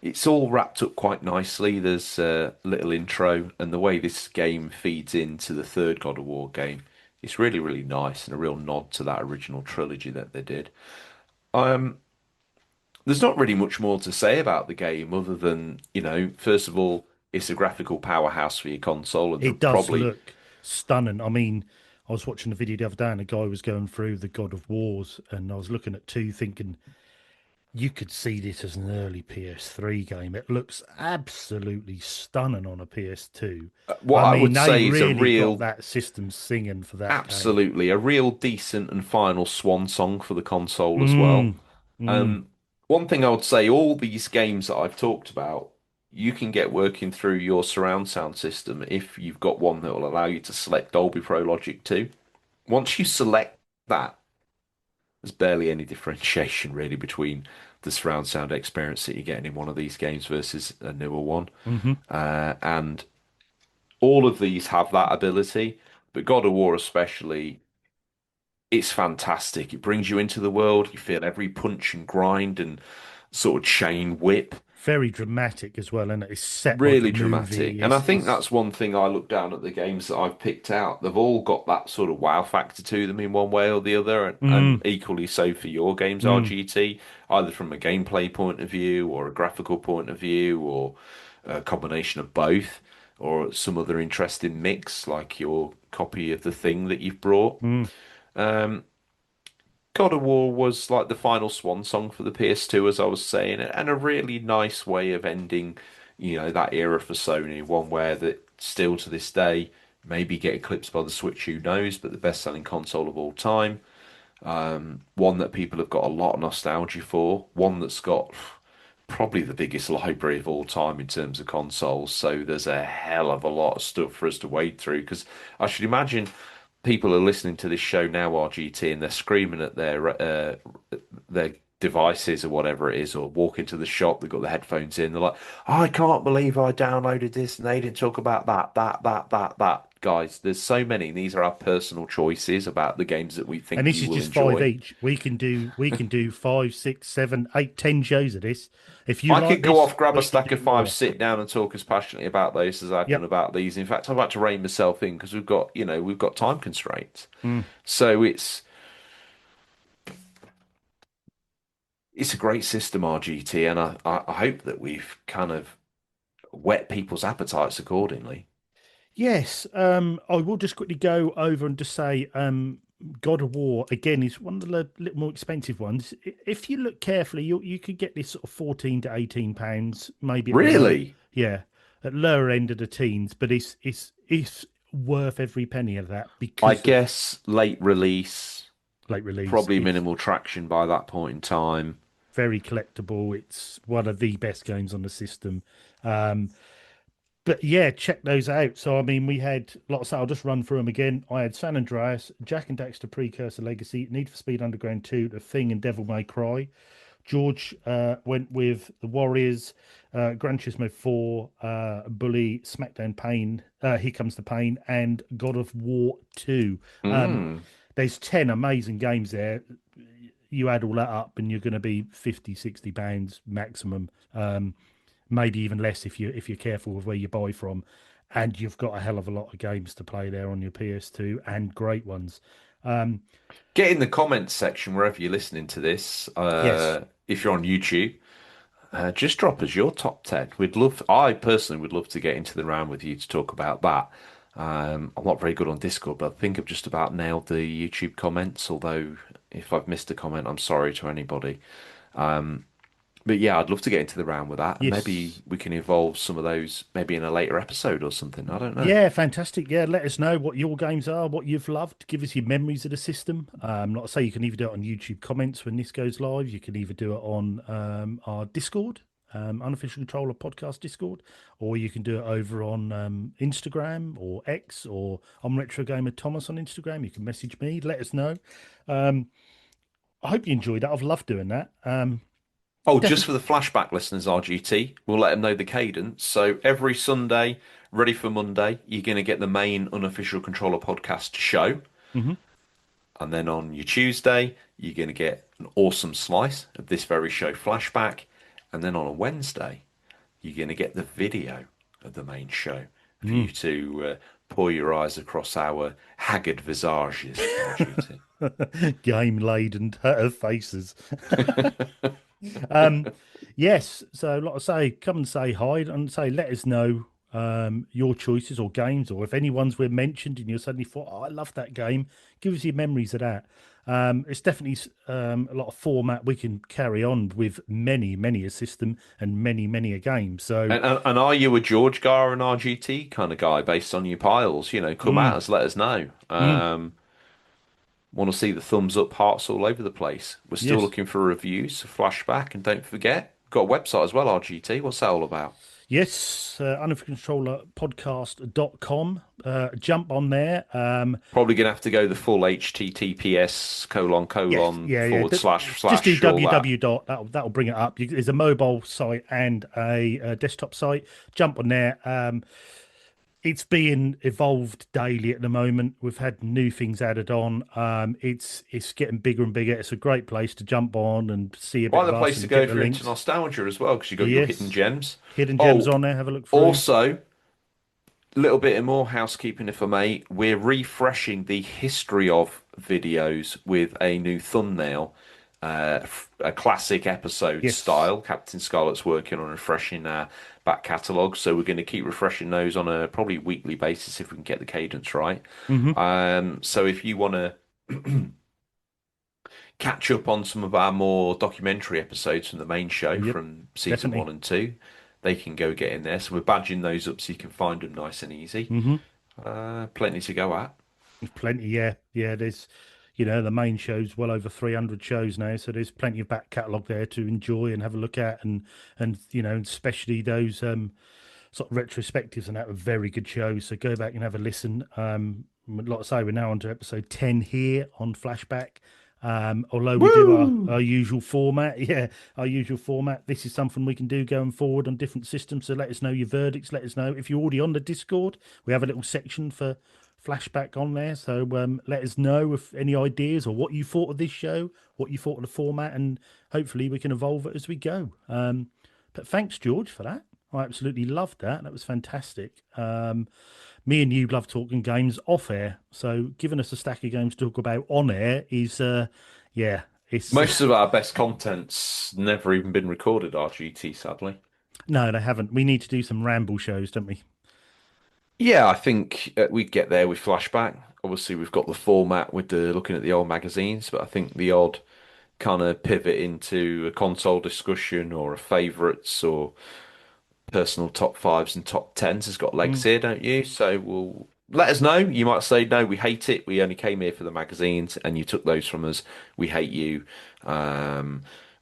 It's all wrapped up quite nicely. There's a little intro, and the way this game feeds into the third God of War game, it's really, really nice and a real nod to that original trilogy that they did. Um, There's not really much more to say about the game other than, first of all, it's a graphical powerhouse for your console, and there It does probably, look stunning. I mean, I was watching the video the other day and a guy was going through the God of Wars, and I was looking at two thinking you could see this as an early PS3 game. It looks absolutely stunning on a PS2. what I I mean, would they say is a really got real, that system singing for that game. absolutely, a real decent and final swan song for the console as well. Mm, mm, Um, One thing I would say, all these games that I've talked about, you can get working through your surround sound system if you've got one that will allow you to select Dolby Pro Logic 2. Once you select that, there's barely any differentiation really between the surround sound experience that you're getting in one of these games versus a newer one. hmm And all of these have that ability, but God of War especially, it's fantastic. It brings you into the world. You feel every punch and grind and sort of chain whip. Very dramatic as well, and it's set like a Really dramatic. movie. And I think It's that's one thing I look down at the games that I've picked out. They've all got that sort of wow factor to them in one way or the other, and mm, equally so for your games, mm, RGT, either from a gameplay point of view or a graphical point of view or a combination of both or some other interesting mix like your copy of the thing that you've brought. mm, Um, God of War was like the final swan song for the PS2, as I was saying, and a really nice way of ending, that era for Sony. One where that still to this day maybe get eclipsed by the Switch, who knows, but the best-selling console of all time. One that people have got a lot of nostalgia for. One that's got probably the biggest library of all time in terms of consoles. So there's a hell of a lot of stuff for us to wade through. Because I should imagine people are listening to this show now, RGT, and they're screaming at their devices or whatever it is, or walk into the shop, they've got the headphones in, they're like, I can't believe I downloaded this and they didn't talk about that. Guys, there's so many. These are our personal choices about the games that we And think this you is will just five enjoy. each. We can do 5, 6, 7, 8, 10 shows of this. If you I like could go this, off, grab a we can stack do of five, more. sit down and talk as passionately about those as I've done Yep. about these. In fact, I'd like to rein myself in because we've got time constraints. Mm. So it's a great system, RGT, and I hope that we've kind of whet people's appetites accordingly. Yes. I will just quickly go over and just say, God of War again is one of the little more expensive ones. If you look carefully, you could get this sort of £14 to £18, maybe at the low, Really? yeah, at lower end of the teens. But it's worth every penny of that I because of guess late release, late release. probably It's minimal traction by that point in time. very collectible. It's one of the best games on the system. Um, but yeah, check those out. So I mean, we had lots. I'll just run through them again. I had San Andreas, Jack and Daxter Precursor Legacy, Need for Speed Underground 2, The Thing, and Devil May Cry. George went with The Warriors, Gran Turismo 4, Bully, SmackDown Pain, Here Comes the Pain, and God of War 2. Um, Mm. there's 10 amazing games there. You add all that up and you're going to be 50, £60 maximum. Maybe even less if you're careful with where you buy from. And you've got a hell of a lot of games to play there on your PS2 and great ones. Um, Get in the comments section wherever you're listening to this. yes, If you're on YouTube, just drop us your top 10. I personally would love to get into the round with you to talk about that. I'm not very good on Discord, but I think I've just about nailed the YouTube comments. Although, if I've missed a comment, I'm sorry to anybody. But yeah, I'd love to get into the round with that, and maybe yes. we can evolve some of those maybe in a later episode or something. I don't know. Yeah, fantastic. Yeah, let us know what your games are, what you've loved. Give us your memories of the system. Like I say, you can either do it on YouTube comments when this goes live. You can either do it on our Discord, Unofficial Controller Podcast Discord, or you can do it over on Instagram or X, or I'm Retro Gamer Thomas on Instagram. You can message me, let us know. Um, I hope you enjoyed that. I've loved doing that. Oh, just Definitely. for the flashback listeners, RGT, we'll let them know the cadence. So every Sunday, ready for Monday, you're going to get the main unofficial controller podcast show. Hmm. And then on your Tuesday, you're going to get an awesome slice of this very show flashback. And then on a Wednesday, you're going to get the video of the main show for you to pour your eyes across our haggard visages, RGT. Game laden faces. Um, yes, so like I say, come and say hi and say let us know your choices or games, or if anyone's we're mentioned and you suddenly thought, oh, I love that game, give us your memories of that. It's definitely a lot of format we can carry on with many a system and many a game. So And are you a George Gar and RGT kind of guy based on your piles? Come at mm, us, let us know. mm, Want to see the thumbs up hearts all over the place. We're still yes. looking for reviews, flashback, and don't forget, we've got a website as well, RGT. What's that all about? Yes, uncontrollerpodcast.com. Jump on there. Probably gonna have to go the full HTTPS colon Yes, colon yeah, yeah. forward slash Just do slash all that. www dot. That'll bring it up. There's a mobile site and a desktop site. Jump on there. It's being evolved daily at the moment. We've had new things added on. It's getting bigger and bigger. It's a great place to jump on and see a bit Quite of the us place to and go get the if you're into links. nostalgia as well, because you got your hidden Yes, gems. hidden gems Oh, on there. Have a look through. also, little bit of more housekeeping, if I may. We're refreshing the history of videos with a new thumbnail, a classic episode Yes. style. Captain Scarlet's working on refreshing our back catalogue, so we're going to keep refreshing those on a probably weekly basis if we can get the cadence right. Mm-hmm. So if you want to catch up on some of our more documentary episodes from the main show Yep. from season Definitely. 1 and 2, they can go get in there. So we're badging those up so you can find them nice and easy. Mm-hmm. Plenty to go at. There's plenty. Yeah, yeah. There's. you know, the main show's well over 300 shows now, so there's plenty of back catalogue there to enjoy and have a look at, and you know, especially those sort of retrospectives, and that were very good shows. So go back and have a listen. Like I say, we're now on to episode 10 here on Flashback. Although we do our usual format, our usual format. This is something we can do going forward on different systems. So let us know your verdicts. Let us know if you're already on the Discord. We have a little section for Flashback on there. So let us know if any ideas or what you thought of this show, what you thought of the format, and hopefully we can evolve it as we go. But thanks, George, for that. I absolutely loved that. That was fantastic. Me and you love talking games off air, so giving us a stack of games to talk about on air is, it's Most of our best content's never even been recorded, RGT, sadly. No, they haven't. We need to do some ramble shows, don't we? Yeah, I think we'd get there with Flashback. Obviously, we've got the format with the looking at the old magazines, but I think the odd kind of pivot into a console discussion or a favourites or personal top fives and top tens has got legs here, don't you? So we'll let us know. You might say, no, we hate it. We only came here for the magazines and you took those from us. We hate you.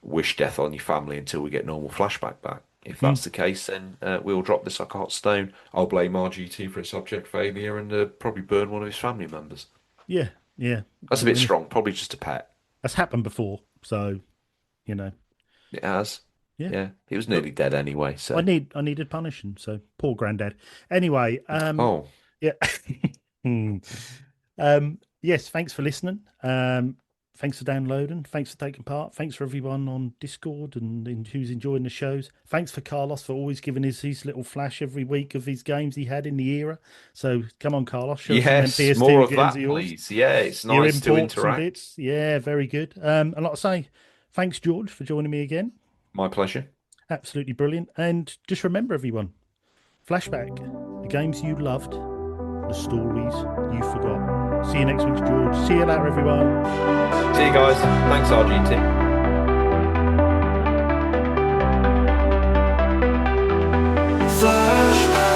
Wish death on your family until we get normal Flashback back. If that's the case, then we'll drop this like a hot stone. I'll blame RGT for its object failure and probably burn one of his family members. Yeah. That's a bit strong. Probably just a pet. That's happened before, so you know. It has. Yeah. Yeah. He was nearly dead anyway. So I needed punishing. So poor granddad. Anyway, yeah. Yes, thanks for listening. Thanks for downloading. Thanks for taking part. Thanks for everyone on Discord and who's enjoying the shows. Thanks for Carlos for always giving his little flash every week of his games he had in the era. So come on, Carlos. Show us some PS2 more of games that, yours. please. Yeah, it's Your nice to imports and interact. bits. Yeah, very good. And like I say, thanks, George, for joining me again. My pleasure. Absolutely brilliant. And just remember, everyone, Flashback, the games you loved, the stories you forgot. See you next week, George. See you later, everyone. See you guys. Thanks, RGT. Flashback.